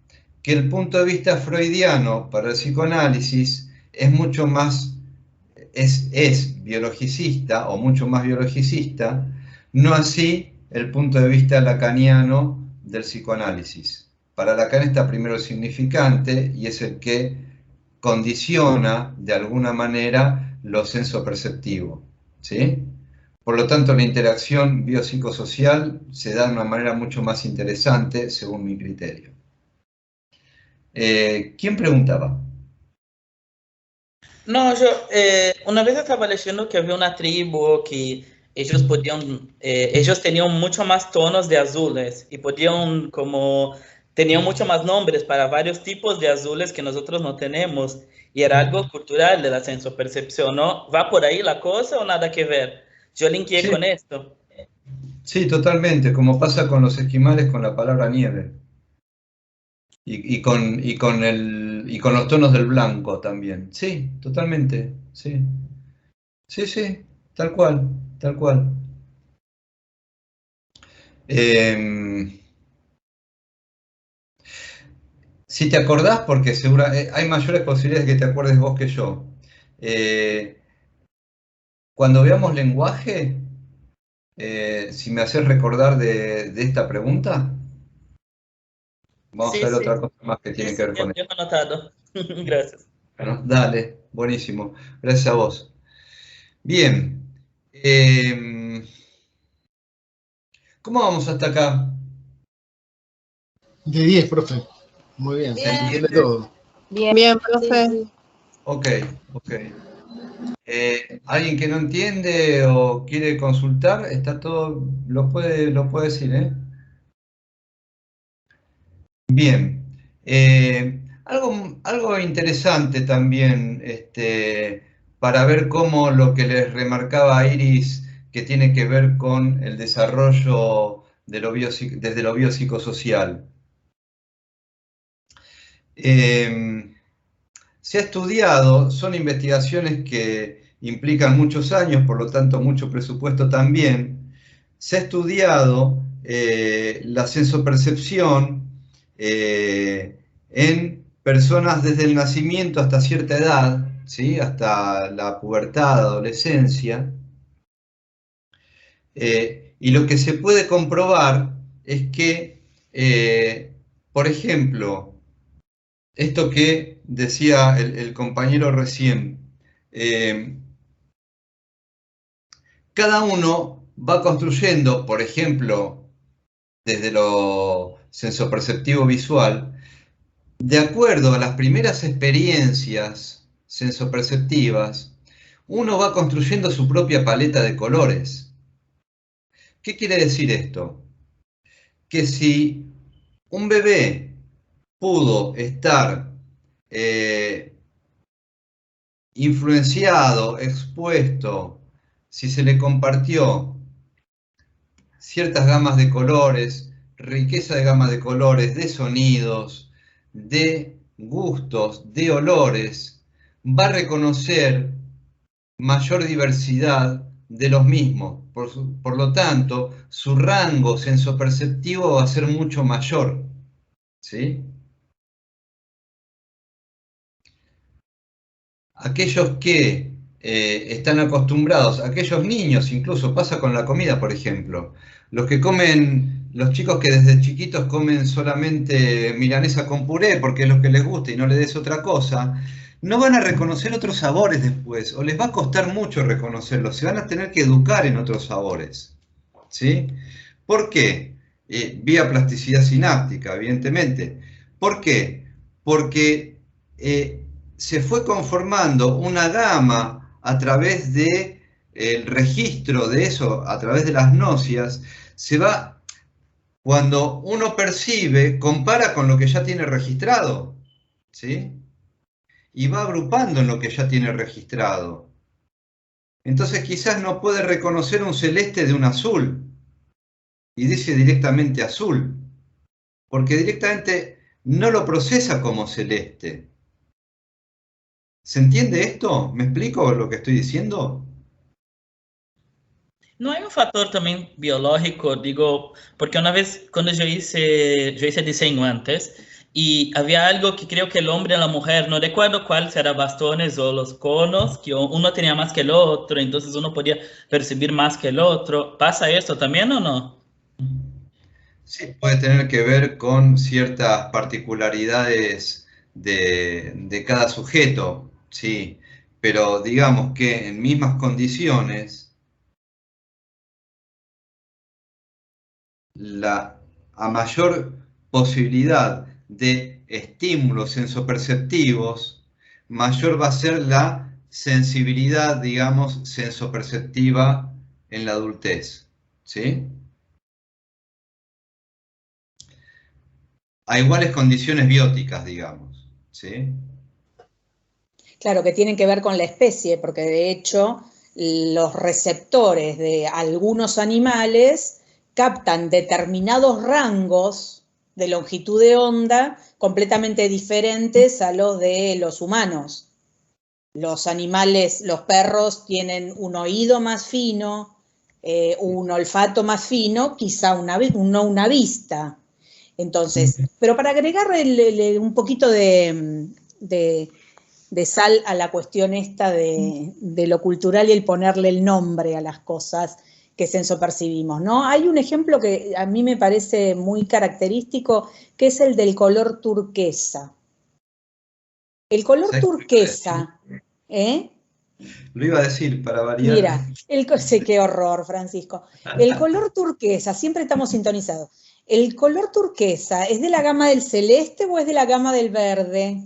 Que el punto de vista freudiano para el psicoanálisis es mucho más, es biologicista o mucho más biologicista, no así el punto de vista lacaniano del psicoanálisis. Para Lacan está primero el significante y es el que condiciona de alguna manera lo sensoperceptivo, ¿sí? Por lo tanto, la interacción biopsicosocial se da de una manera mucho más interesante, según mi criterio. ¿Quién preguntaba? No, yo una vez estaba leyendo que había una tribu que ellos tenían mucho más tonos de azules y tenían mucho más nombres para varios tipos de azules que nosotros no tenemos. Y era algo cultural de la sensopercepción, ¿no? ¿Va por ahí la cosa o nada que ver? Yo linkeé con esto. Sí, totalmente, como pasa con los esquimales con la palabra nieve. Y con los tonos del blanco también. Sí, totalmente, sí. Sí, tal cual, tal cual. Si te acordás, porque hay mayores posibilidades de que te acuerdes vos que yo. Cuando veamos lenguaje, si me haces recordar de esta pregunta, vamos a ver otra cosa más que tiene que ver con esto. Yo he anotado. Gracias. Bueno, dale, buenísimo. Gracias a vos. Bien. ¿Cómo vamos hasta acá? De 10, profe. Muy bien, se entiende todo. Bien, profe. Ok. ¿Alguien que no entiende o quiere consultar? Está todo, lo puede decir, ¿eh? Bien. Algo interesante también para ver cómo lo que les remarcaba Iris, que tiene que ver con el desarrollo desde lo biopsicosocial. Se ha estudiado, son investigaciones que implican muchos años, por lo tanto mucho presupuesto también. Se ha estudiado la sensopercepción en personas desde el nacimiento hasta cierta edad, ¿sí? Hasta la pubertad, adolescencia. Y lo que se puede comprobar es que, por ejemplo, esto que decía el compañero recién, cada uno va construyendo, por ejemplo, desde lo sensoperceptivo visual, de acuerdo a las primeras experiencias sensoperceptivas, uno va construyendo su propia paleta de colores. ¿Qué quiere decir esto? Que si un bebé pudo estar influenciado, expuesto, si se le compartió ciertas gamas de colores, riqueza de gamas de colores, de sonidos, de gustos, de olores, va a reconocer mayor diversidad de los mismos. Por lo tanto, su rango sensoperceptivo va a ser mucho mayor. ¿Sí? Aquellos que están acostumbrados, aquellos niños, incluso pasa con la comida, por ejemplo, los chicos que desde chiquitos comen solamente milanesa con puré porque es lo que les gusta y no les des otra cosa, no van a reconocer otros sabores después, o les va a costar mucho reconocerlos, se van a tener que educar en otros sabores. ¿Sí? ¿Por qué? Vía plasticidad sináptica, evidentemente. ¿Por qué? Porque se fue conformando una gama a través del registro de eso, a través de las gnosias, cuando uno percibe, compara con lo que ya tiene registrado, ¿sí? Y va agrupando en lo que ya tiene registrado. Entonces quizás no puede reconocer un celeste de un azul, y dice directamente azul, porque directamente no lo procesa como celeste. ¿Se entiende esto? ¿Me explico lo que estoy diciendo? No hay un factor también biológico, digo, porque una vez cuando yo hice diseño antes, y había algo que creo que el hombre y la mujer, no recuerdo cuál, si era bastones o los conos, que uno tenía más que el otro, entonces uno podía percibir más que el otro. ¿Pasa esto también o no? Sí, puede tener que ver con ciertas particularidades de cada sujeto, sí, pero digamos que en mismas condiciones, a mayor posibilidad de estímulos sensoperceptivos, mayor va a ser la sensibilidad, digamos, sensoperceptiva en la adultez, ¿sí? A iguales condiciones bióticas, digamos, ¿sí? Claro, que tienen que ver con la especie, porque de hecho los receptores de algunos animales captan determinados rangos de longitud de onda completamente diferentes a los de los humanos. Los animales, los perros tienen un oído más fino, un olfato más fino, quizá no una vista. Entonces, pero para agregar un poquito de sal a la cuestión esta de lo cultural y el ponerle el nombre a las cosas que sensopercibimos, ¿no? Hay un ejemplo que a mí me parece muy característico, que es el del color turquesa. El color turquesa, ¿eh? Lo iba a decir para variar. Mira, sí, qué horror, Francisco. El color turquesa, siempre estamos sintonizados. ¿El color turquesa es de la gama del celeste o es de la gama del verde?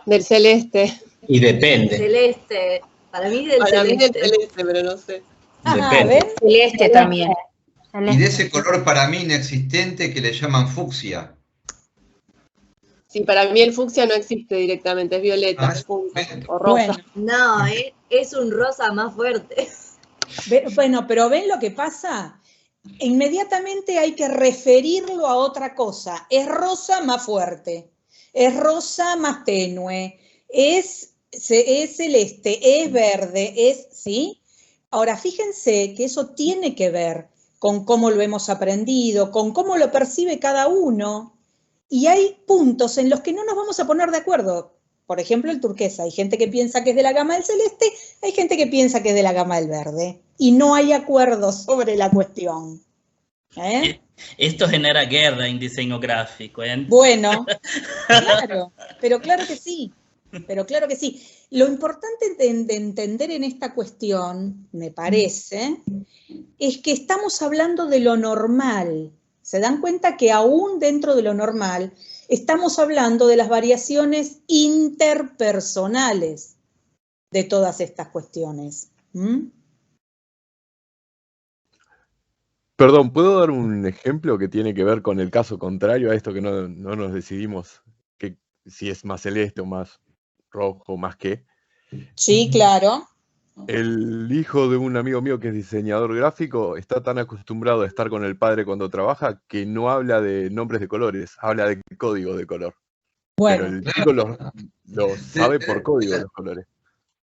Del celeste. Y depende. Celeste. Para mí del celeste. Para mí del celeste, pero no sé. Depende. Celeste también. Y de ese color para mí inexistente que le llaman fucsia. Sí, para mí el fucsia no existe directamente, es violeta, o rosa. Bueno, no, es un rosa más fuerte. Bueno, pero ¿ven lo que pasa? Inmediatamente hay que referirlo a otra cosa. Es rosa más fuerte, es rosa más tenue, es celeste, es verde, ¿sí? Ahora, fíjense que eso tiene que ver con cómo lo hemos aprendido, con cómo lo percibe cada uno. Y hay puntos en los que no nos vamos a poner de acuerdo. Por ejemplo, el turquesa. Hay gente que piensa que es de la gama del celeste, hay gente que piensa que es de la gama del verde. Y no hay acuerdo sobre la cuestión. Esto genera guerra en diseño gráfico, ¿eh? Bueno, claro, pero claro que sí. Pero claro que sí. Lo importante de entender en esta cuestión, me parece, es que estamos hablando de lo normal. ¿Se dan cuenta que aún dentro de lo normal estamos hablando de las variaciones interpersonales de todas estas cuestiones? Perdón, ¿puedo dar un ejemplo que tiene que ver con el caso contrario a esto que no nos decidimos que si es más celeste o más rojo, más qué? Sí, claro. El hijo de un amigo mío que es diseñador gráfico está tan acostumbrado a estar con el padre cuando trabaja que no habla de nombres de colores, habla de códigos de color. Bueno. Pero el chico lo sabe por código los colores.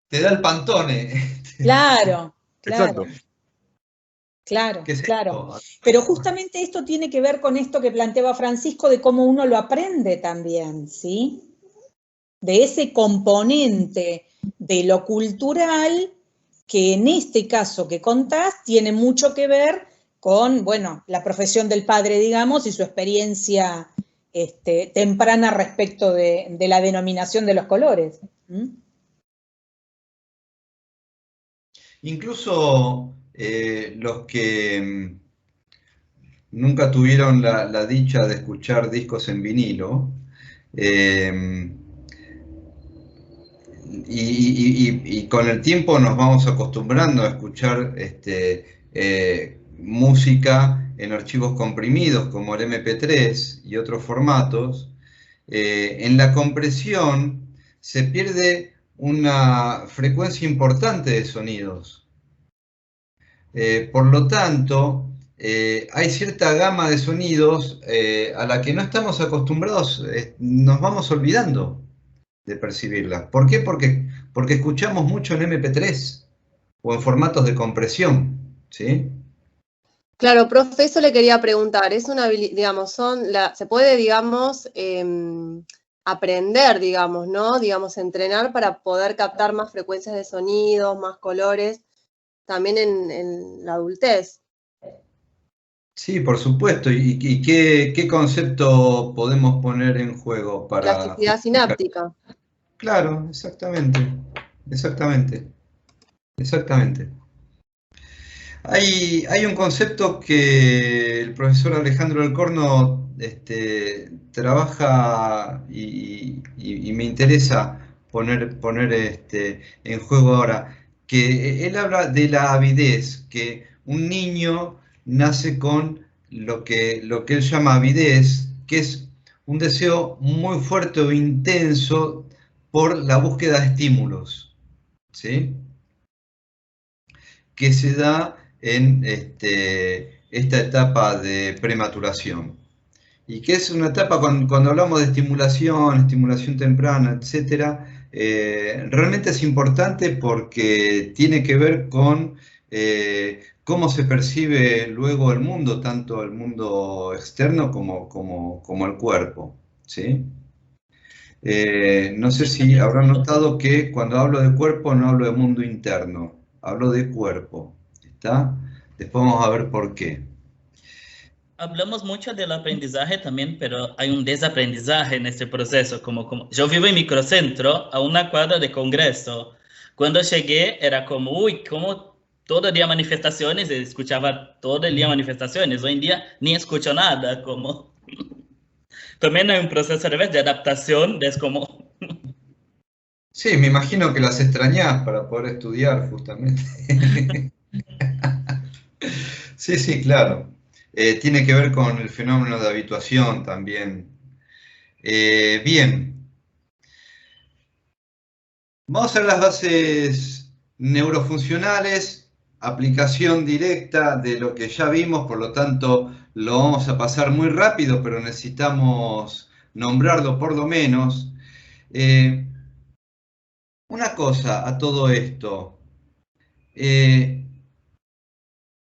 Te da el Pantone. Claro, claro. Exacto. Claro, claro. Pero justamente esto tiene que ver con esto que planteaba Francisco de cómo uno lo aprende también, ¿sí? De ese componente de lo cultural que en este caso que contás tiene mucho que ver con, bueno, la profesión del padre, digamos, y su experiencia temprana respecto de la denominación de los colores. Incluso los que nunca tuvieron la dicha de escuchar discos en vinilo, y con el tiempo nos vamos acostumbrando a escuchar música en archivos comprimidos como el MP3 y otros formatos. En la compresión se pierde una frecuencia importante de sonidos. Por lo tanto, hay cierta gama de sonidos a la que no estamos acostumbrados, nos vamos olvidando de percibirlas. ¿Por qué? Porque escuchamos mucho en MP3 o en formatos de compresión, ¿sí? Claro, profe, eso le quería preguntar. Es una habilidad, digamos, se puede, digamos, aprender, digamos, ¿no? Digamos, entrenar para poder captar más frecuencias de sonidos, más colores, también en la adultez. Sí, por supuesto. ¿Y qué concepto podemos poner en juego para...? Plasticidad sináptica. Claro, exactamente. Hay un concepto que el profesor Alejandro del Corno trabaja y me interesa poner en juego ahora, que él habla de la avidez, que un niño nace con lo que él llama avidez, que es un deseo muy fuerte o intenso por la búsqueda de estímulos, ¿sí? Que se da en esta etapa de prematuración. Y que es una etapa, cuando hablamos de estimulación temprana, etc., realmente es importante porque tiene que ver con cómo se percibe luego el mundo, tanto el mundo externo como el cuerpo, ¿sí? No sé si habrán notado que cuando hablo de cuerpo no hablo de mundo interno, hablo de cuerpo, ¿está? Después vamos a ver por qué. Hablamos mucho del aprendizaje también, pero hay un desaprendizaje en este proceso. Como yo vivo en microcentro, a una cuadra de Congreso. Cuando llegué era como, uy, como todo el día manifestaciones, escuchaba todo el día manifestaciones. Hoy en día ni escucho nada, como... También hay un proceso al revés de adaptación, es como... Sí, me imagino que las extrañás para poder estudiar, justamente. Sí, claro. Tiene que ver con el fenómeno de habituación también. Bien. Vamos a ver las bases neurofuncionales, aplicación directa de lo que ya vimos, por lo tanto lo vamos a pasar muy rápido, pero necesitamos nombrarlo por lo menos. Una cosa a todo esto.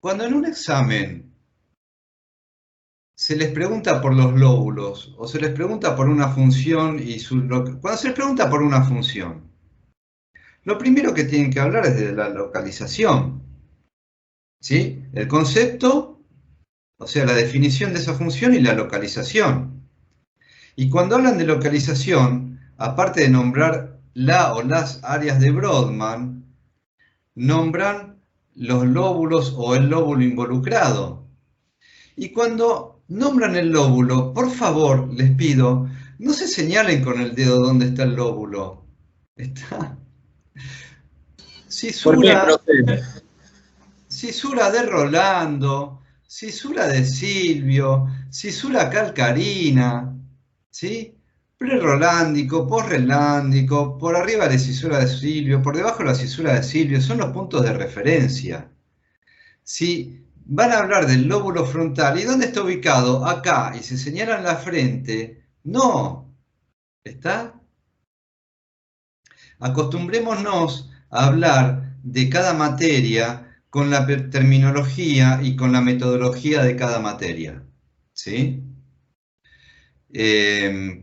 Cuando en un examen se les pregunta por los lóbulos o se les pregunta por una función cuando se les pregunta por una función, lo primero que tienen que hablar es de la localización, ¿sí? El concepto O sea, la definición de esa función y la localización. Y cuando hablan de localización, aparte de nombrar la o las áreas de Brodmann, nombran los lóbulos o el lóbulo involucrado. Y cuando nombran el lóbulo, por favor, les pido, no se señalen con el dedo dónde está el lóbulo. Está. Cisura de Rolando, cisura de Silvio, cisura calcarina, ¿sí? Prerolándico, posrelándico, por arriba de la cisura de Silvio, por debajo de la cisura de Silvio, son los puntos de referencia. Si van a hablar del lóbulo frontal, ¿y dónde está ubicado? Acá, y se señalan la frente, no. ¿Está? Acostumbrémonos a hablar de cada materia con la terminología y con la metodología de cada materia. ¿Sí?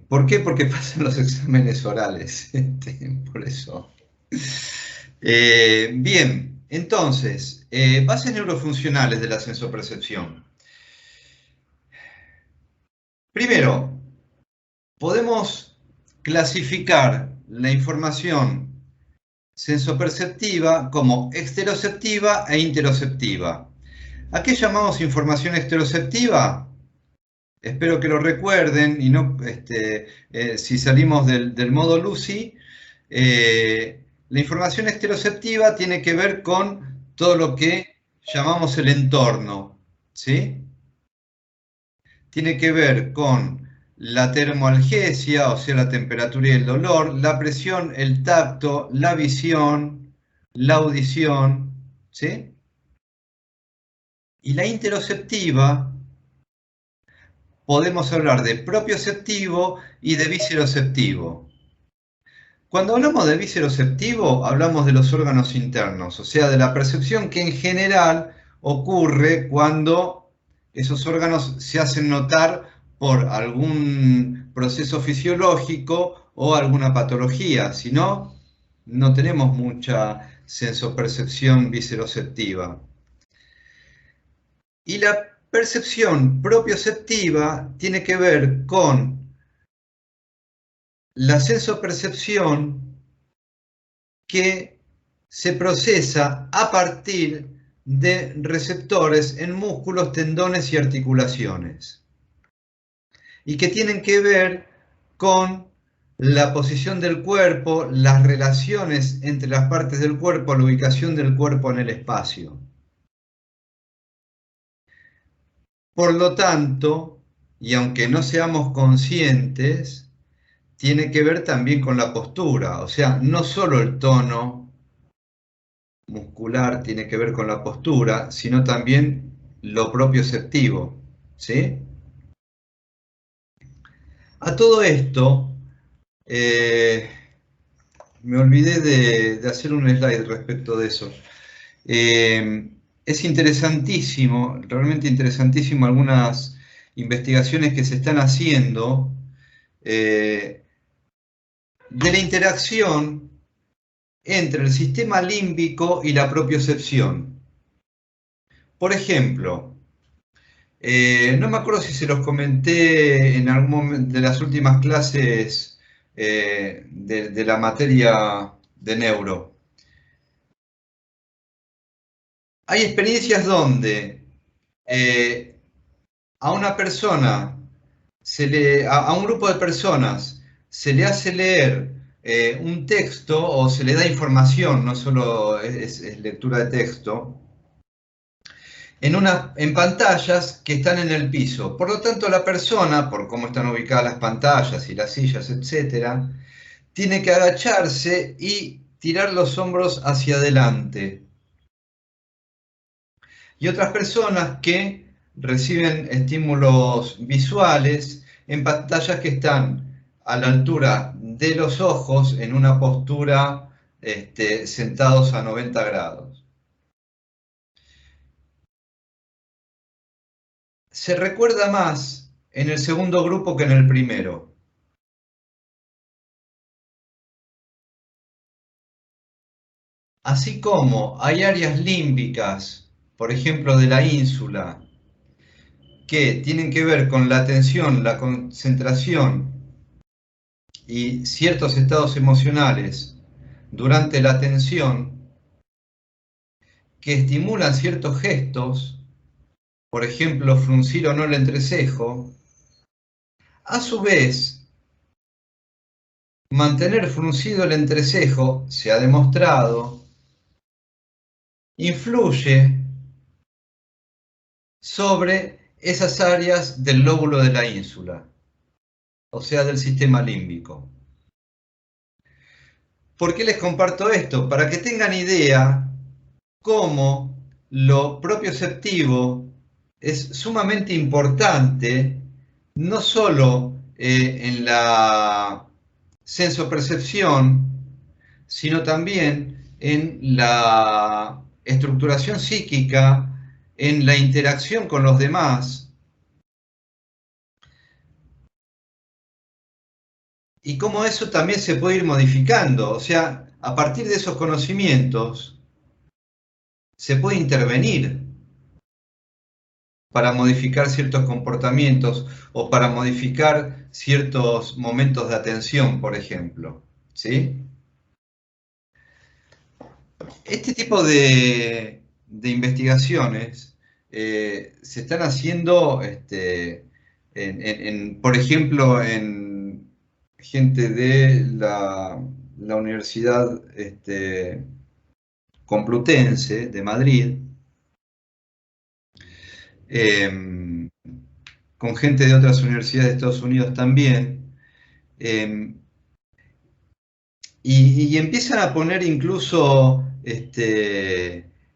¿Por qué? Porque pasan los exámenes orales. Por eso. Bien, entonces, bases neurofuncionales de la sensopercepción. Primero, podemos clasificar la información sensoperceptiva como exteroceptiva e interoceptiva. ¿A qué llamamos información exteroceptiva? Espero que lo recuerden y no, si salimos del modo Lucy, la información exteroceptiva tiene que ver con todo lo que llamamos el entorno, ¿sí? Tiene que ver con la termoalgesia, o sea, la temperatura y el dolor, la presión, el tacto, la visión, la audición, ¿sí? Y la interoceptiva, podemos hablar de propioceptivo y de visceroceptivo. Cuando hablamos de visceroceptivo, hablamos de los órganos internos, o sea, de la percepción que en general ocurre cuando esos órganos se hacen notar por algún proceso fisiológico o alguna patología. Si no, no tenemos mucha sensopercepción visceroceptiva. Y la percepción propioceptiva tiene que ver con la sensopercepción que se procesa a partir de receptores en músculos, tendones y articulaciones, y que tienen que ver con la posición del cuerpo, las relaciones entre las partes del cuerpo, la ubicación del cuerpo en el espacio. Por lo tanto, y aunque no seamos conscientes, tiene que ver también con la postura, o sea, no solo el tono muscular tiene que ver con la postura, sino también lo propioceptivo, ¿sí? A todo esto, me olvidé de hacer un slide respecto de eso. Es interesantísimo, realmente interesantísimo algunas investigaciones que se están haciendo de la interacción entre el sistema límbico y la propiocepción. Por ejemplo, no me acuerdo si se los comenté en algún momento de las últimas clases de la materia de neuro. Hay experiencias donde a una persona, a un grupo de personas se le hace leer un texto o se le da información, no solo es lectura de texto, en pantallas que están en el piso. Por lo tanto, la persona, por cómo están ubicadas las pantallas y las sillas, etc., tiene que agacharse y tirar los hombros hacia adelante. Y otras personas que reciben estímulos visuales en pantallas que están a la altura de los ojos en una postura sentados a 90 grados. Se recuerda más en el segundo grupo que en el primero. Así como hay áreas límbicas, por ejemplo de la ínsula, que tienen que ver con la atención, la concentración y ciertos estados emocionales durante la atención que estimulan ciertos gestos, por ejemplo, fruncir o no el entrecejo. A su vez, mantener fruncido el entrecejo, se ha demostrado, influye sobre esas áreas del lóbulo de la ínsula, o sea, del sistema límbico. ¿Por qué les comparto esto? Para que tengan idea cómo lo propioceptivo es sumamente importante, no solo en la sensopercepción, sino también en la estructuración psíquica, en la interacción con los demás, y cómo eso también se puede ir modificando. O sea, a partir de esos conocimientos se puede intervenir para modificar ciertos comportamientos o para modificar ciertos momentos de atención, por ejemplo, ¿sí? Este tipo de investigaciones se están haciendo, por ejemplo, en gente de la Universidad Complutense de Madrid, con gente de otras universidades de Estados Unidos también, y empiezan a poner incluso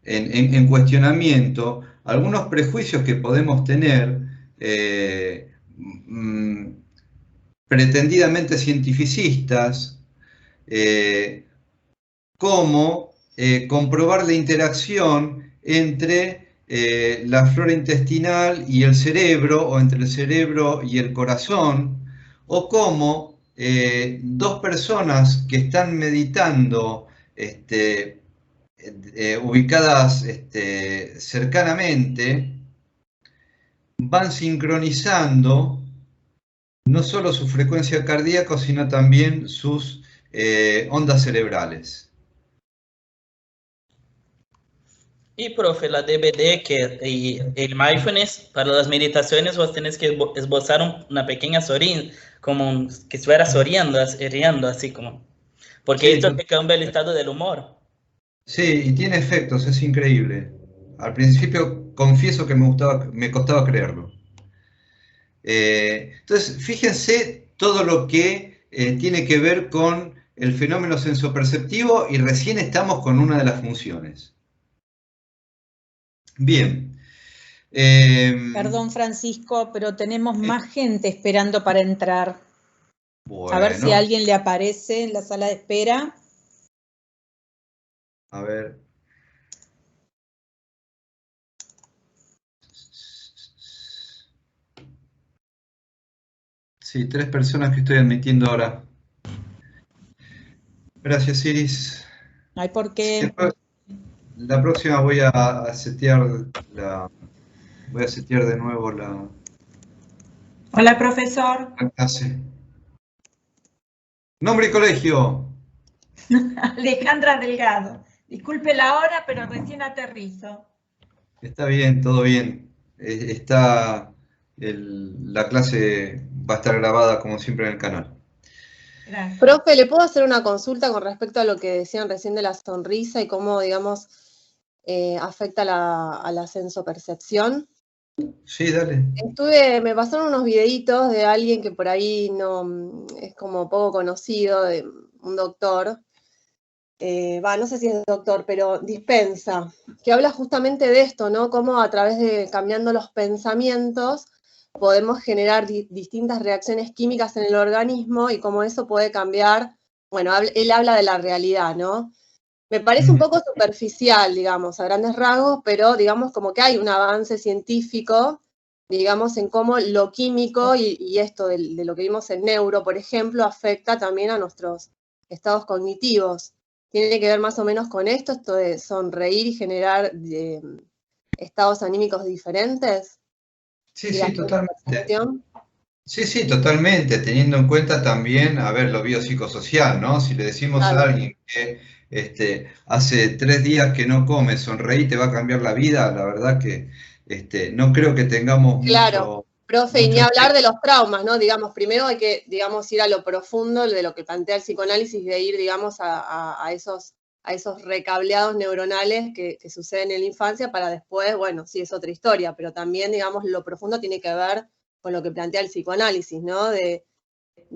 en cuestionamiento algunos prejuicios que podemos tener pretendidamente cientificistas, como comprobar la interacción entre la flora intestinal y el cerebro, o entre el cerebro y el corazón, o cómo dos personas que están meditando ubicadas cercanamente van sincronizando no solo su frecuencia cardíaca, sino también sus ondas cerebrales. Y profe, la DBD y el mindfulness, para las meditaciones vos tenés que esbozar una pequeña sonrisa, como que estuvieras riendo, así como. Porque Sí, esto te cambia el estado del humor. Sí, y tiene efectos, es increíble. Al principio confieso que me costaba creerlo. Entonces, fíjense todo lo que tiene que ver con el fenómeno sensoperceptivo, y recién estamos con una de las funciones. Bien. Perdón, Francisco, pero tenemos más gente esperando para entrar. Bueno, a ver si a alguien le aparece en la sala de espera. A ver. Sí, 3 personas que estoy admitiendo ahora. Gracias, Iris. No hay por qué. La próxima voy a setear de nuevo la Hola, profesor. clase. Nombre y colegio. Alejandra Delgado. Disculpe la hora, pero recién aterrizo. Está bien, todo bien. La clase va a estar grabada como siempre en el canal. Gracias. Profe, ¿le puedo hacer una consulta con respecto a lo que decían recién de la sonrisa y cómo, digamos, afecta a la sensopercepción? Sí, dale. Me pasaron unos videitos de alguien que por ahí no es como poco conocido, de un doctor, no sé si es doctor, pero Dispensa, que habla justamente de esto, ¿no? Cómo a través de cambiando los pensamientos podemos generar distintas reacciones químicas en el organismo y cómo eso puede cambiar, bueno, él habla de la realidad, ¿no? Me parece un poco superficial, digamos, a grandes rasgos, pero digamos como que hay un avance científico, digamos, en cómo lo químico y esto de lo que vimos en neuro, por ejemplo, afecta también a nuestros estados cognitivos. Tiene que ver más o menos con esto de sonreír y generar estados anímicos diferentes. Sí, sí, totalmente. Sí, sí, totalmente, teniendo en cuenta también, a ver, lo biopsicosocial, ¿no? Si le decimos a alguien que hace 3 días que no come, sonreí, te va a cambiar la vida, la verdad que no creo que tengamos Claro, profe, y ni hablar de los traumas, ¿no? Digamos, primero hay que, digamos, ir a lo profundo de lo que plantea el psicoanálisis, de ir, digamos, a esos recableados neuronales que suceden en la infancia para después, bueno, sí es otra historia, pero también, digamos, lo profundo tiene que ver con lo que plantea el psicoanálisis, ¿no? De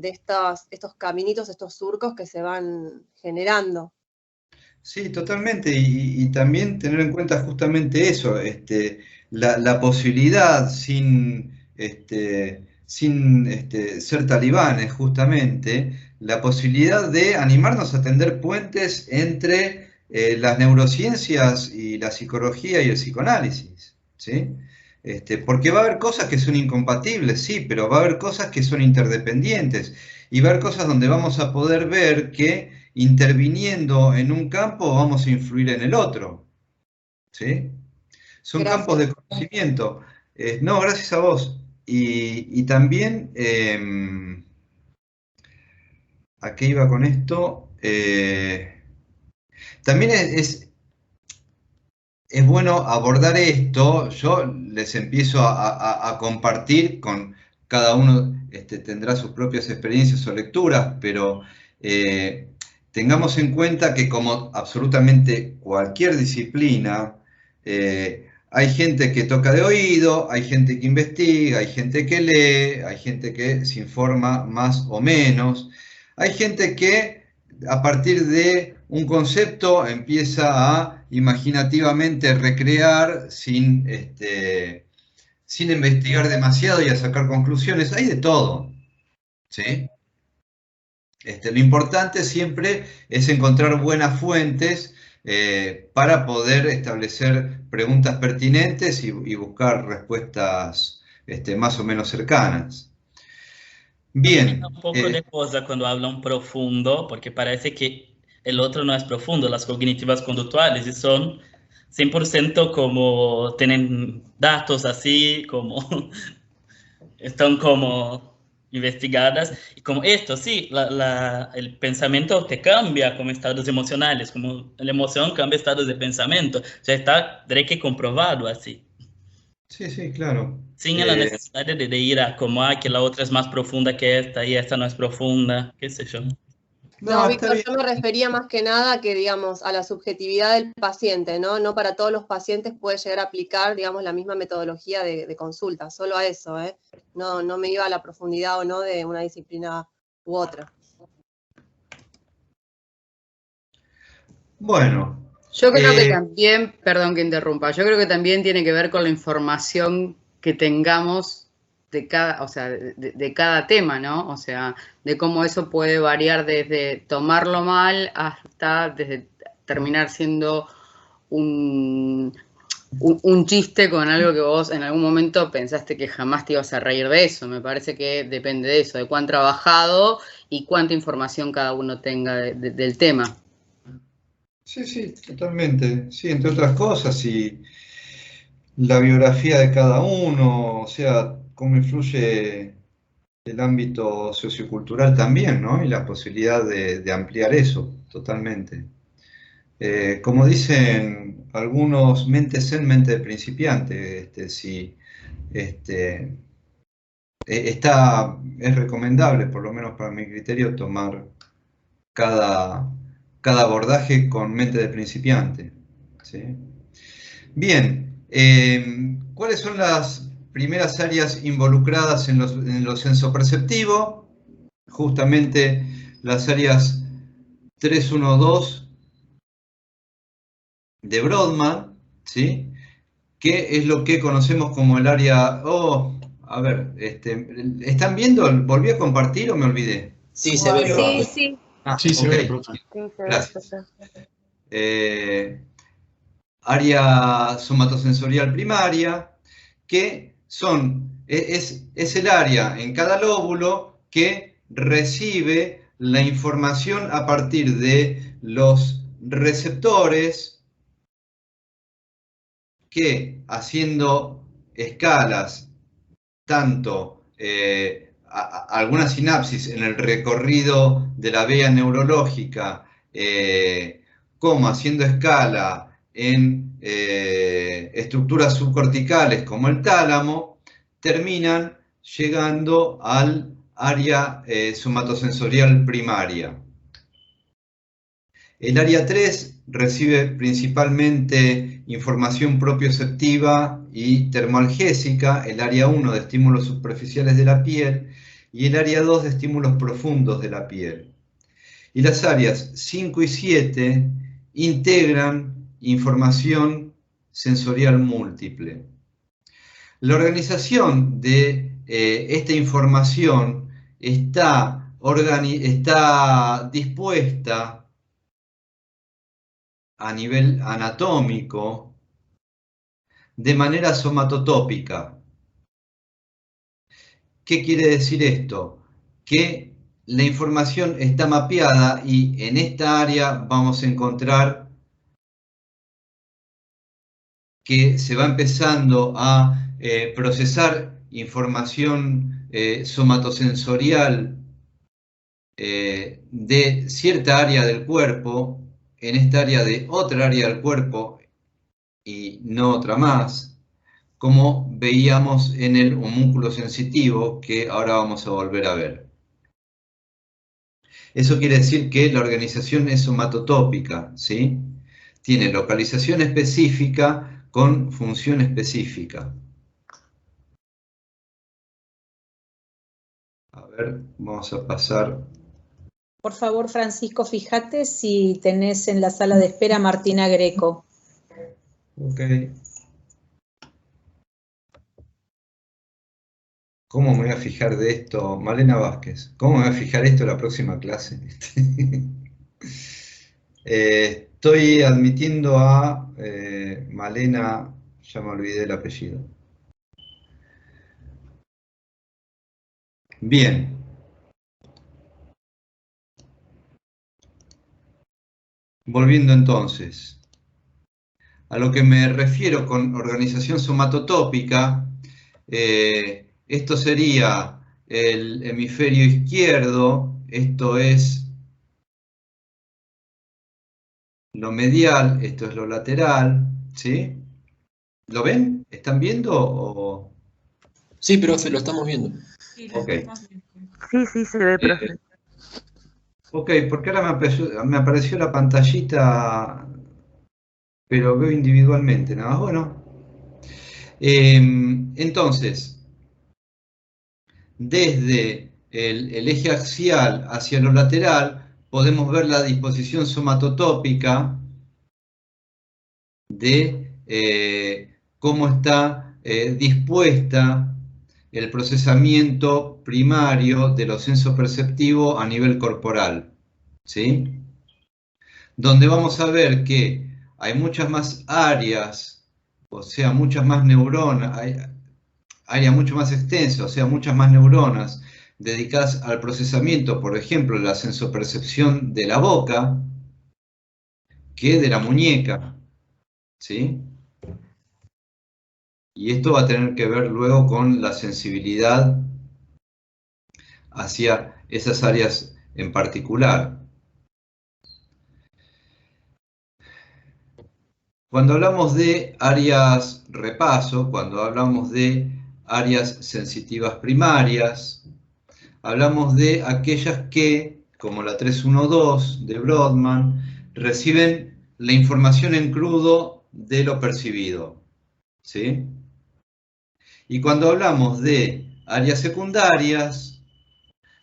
estos caminitos, estos surcos que se van generando. Sí, totalmente, y también tener en cuenta justamente eso, la posibilidad sin ser talibanes, justamente, la posibilidad de animarnos a tender puentes entre las neurociencias y la psicología y el psicoanálisis, ¿sí? Porque va a haber cosas que son incompatibles, sí, pero va a haber cosas que son interdependientes, y va a haber cosas donde vamos a poder ver que interviniendo en un campo vamos a influir en el otro, ¿sí? Son campos de conocimiento. No, gracias a vos. Y también, ¿a qué iba con esto? También es bueno abordar esto. Yo les empiezo a compartir con cada uno, tendrá sus propias experiencias o lecturas, pero tengamos en cuenta que como absolutamente cualquier disciplina, hay gente que toca de oído, hay gente que investiga, hay gente que lee, hay gente que se informa más o menos, hay gente que a partir de un concepto empieza a imaginativamente recrear sin investigar demasiado y a sacar conclusiones. Hay de todo, ¿sí? Lo importante siempre es encontrar buenas fuentes para poder establecer preguntas pertinentes y buscar respuestas más o menos cercanas. Bien. Un poco de cosa cuando hablan profundo, porque parece que el otro no es profundo, las cognitivas conductuales, y son 100% como, tienen datos así, como, están como investigadas, y como esto, sí, el pensamiento te cambia como estados emocionales, como la emoción cambia estados de pensamiento, ya está, diré que comprobado así. Sí, sí, claro. Sin la necesidad de ir a como, que la otra es más profunda que esta y esta no es profunda, qué sé yo. No, Víctor, yo me refería más que nada a que, digamos, a la subjetividad del paciente, ¿no? No para todos los pacientes puede llegar a aplicar, digamos, la misma metodología de consulta, solo a eso, ¿eh? No me iba a la profundidad o no de una disciplina u otra. Bueno. Yo creo que también, perdón que interrumpa, yo creo que también tiene que ver con la información que tengamos de cada, o sea, de cada tema, ¿no? O sea, de cómo eso puede variar desde tomarlo mal hasta desde terminar siendo un chiste con algo que vos en algún momento pensaste que jamás te ibas a reír de eso. Me parece que depende de eso, de cuán trabajado y cuánta información cada uno tenga del tema. Sí, sí, totalmente. Sí, entre otras cosas, y la biografía de cada uno, o sea, cómo influye el ámbito sociocultural también, ¿no? Y la posibilidad de ampliar eso, totalmente. Como dicen algunos, mente zen, mente de principiante, es recomendable, por lo menos para mi criterio, tomar cada abordaje con mente de principiante, ¿sí? Bien, ¿cuáles son las primeras áreas involucradas en lo sensoperceptivo? Justamente las áreas 312 de Brodmann, ¿sí? Que es lo que conocemos como el área... a ver, ¿están viendo? ¿Volví a compartir o me olvidé? Sí, se ve. Sí, sí. Sí, se ve, profe. Gracias. Área somatosensorial primaria, que es el área en cada lóbulo que recibe la información a partir de los receptores que, haciendo escalas tanto alguna sinapsis en el recorrido de la vía neurológica, como haciendo escala en estructuras subcorticales como el tálamo, terminan llegando al área somatosensorial primaria. El área 3 recibe principalmente información propioceptiva y termoalgésica, el área 1 de estímulos superficiales de la piel y el área 2 de estímulos profundos de la piel. Y las áreas 5 y 7 integran información sensorial múltiple. La organización de esta información está dispuesta a nivel anatómico de manera somatotópica. ¿Qué quiere decir esto? Que la información está mapeada y en esta área vamos a encontrar que se va empezando a procesar información somatosensorial de cierta área del cuerpo, en esta área de otra área del cuerpo y no otra más, como veíamos en el homúnculo sensitivo, que ahora vamos a volver a ver. Eso quiere decir que la organización es somatotópica, ¿sí? Tiene localización específica con función específica. A ver, vamos a pasar. Por favor, Francisco, fíjate si tenés en la sala de espera a Martina Greco. Ok. ¿Cómo me voy a fijar de esto? Malena Vázquez. ¿Cómo me voy a fijar esto en la próxima clase? Estoy admitiendo a Malena, ya me olvidé el apellido. Bien. Volviendo entonces, a lo que me refiero con organización somatotópica, esto sería el hemisferio izquierdo, esto es lo medial, esto es lo lateral, ¿sí? ¿Lo ven? ¿Están viendo? O... Sí, profe, lo estamos viendo. Ok. Sí, se ve, profe. Ok, porque ahora me apareció la pantallita, pero veo individualmente, nada más. Bueno, entonces, desde el eje axial hacia lo lateral, podemos ver la disposición somatotópica de cómo está dispuesta el procesamiento primario de lo sensoperceptivo a nivel corporal, ¿sí? Donde vamos a ver que hay muchas más áreas, o sea, muchas más neuronas, área mucho más extensa, o sea, muchas más neuronas dedicadas al procesamiento, por ejemplo, la sensopercepción de la boca, que de la muñeca, ¿sí? Y esto va a tener que ver luego con la sensibilidad hacia esas áreas en particular. Cuando hablamos de áreas repaso, cuando hablamos de áreas sensitivas primarias, hablamos de aquellas que, como la 312 de Brodmann, reciben la información en crudo de lo percibido, ¿sí? Y cuando hablamos de áreas secundarias,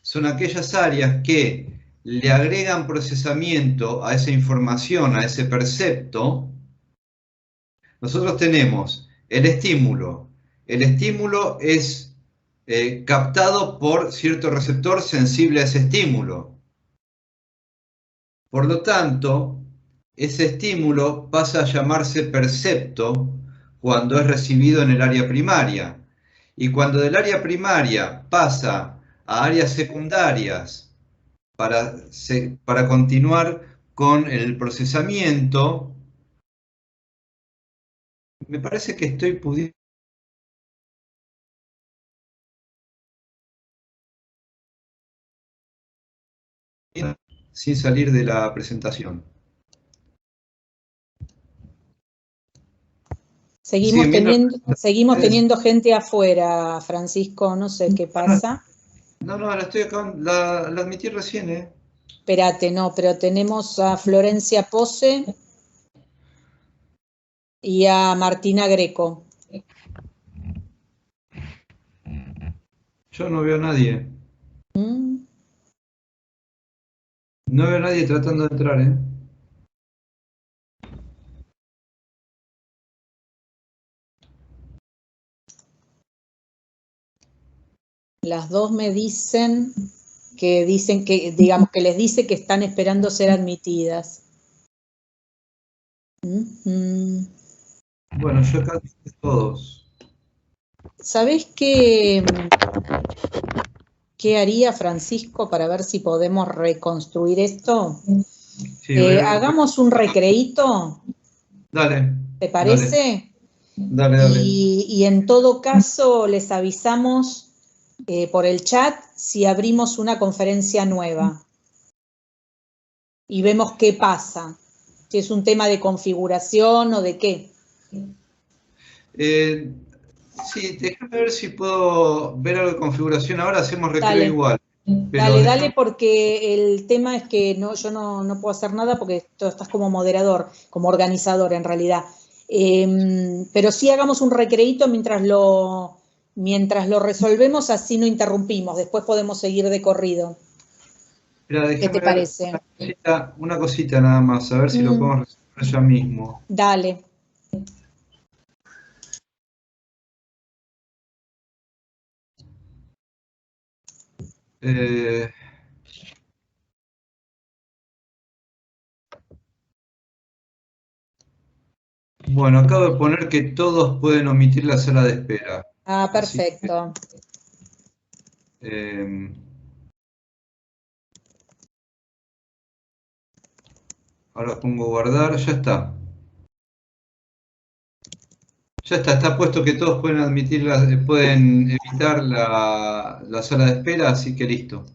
son aquellas áreas que le agregan procesamiento a esa información, a ese percepto. Nosotros tenemos el estímulo. El estímulo es captado por cierto receptor sensible a ese estímulo. Por lo tanto, ese estímulo pasa a llamarse percepto cuando es recibido en el área primaria. Y cuando del área primaria pasa a áreas secundarias para continuar con el procesamiento, me parece que estoy pudiendo sin salir de la presentación. Seguimos teniendo gente afuera, Francisco, no sé qué pasa. No, la estoy acá, la admití recién, Espérate, no, pero tenemos a Florencia Pose y a Martina Greco. Yo no veo a nadie. No veo a nadie tratando de entrar, Las dos me dicen que digamos que les dice que están esperando ser admitidas. Bueno, yo acá tengo todos. ¿Sabés qué haría Francisco para ver si podemos reconstruir esto? Sí, hagamos un recreíto. Dale. ¿Te parece? Dale. Y en todo caso les avisamos por el chat si abrimos una conferencia nueva. Y vemos qué pasa. Si es un tema de configuración o de qué. Sí, déjame ver si puedo ver algo de configuración. Ahora hacemos recreo igual. Dale, porque el tema es que yo no puedo hacer nada porque tú estás como moderador, como organizador en realidad. Pero sí hagamos un recreíto mientras lo resolvemos, así no interrumpimos. Después podemos seguir de corrido. ¿Qué te parece? Una cosita nada más, a ver si lo podemos resolver ya mismo. Dale. Bueno, acabo de poner que todos pueden omitir la sala de espera. Ah, perfecto. Ahora pongo guardar, ya está. Ya está puesto que todos pueden pueden evitar la sala de espera, así que listo.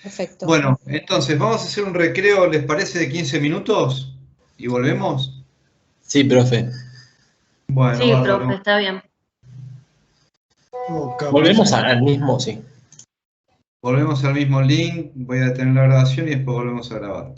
Perfecto. Bueno, entonces vamos a hacer un recreo, ¿les parece, de 15 minutos? ¿Y volvemos? Sí, profe. Bueno, sí, profe, está bien. Volvemos al mismo, sí. Volvemos al mismo link, voy a detener la grabación y después volvemos a grabar.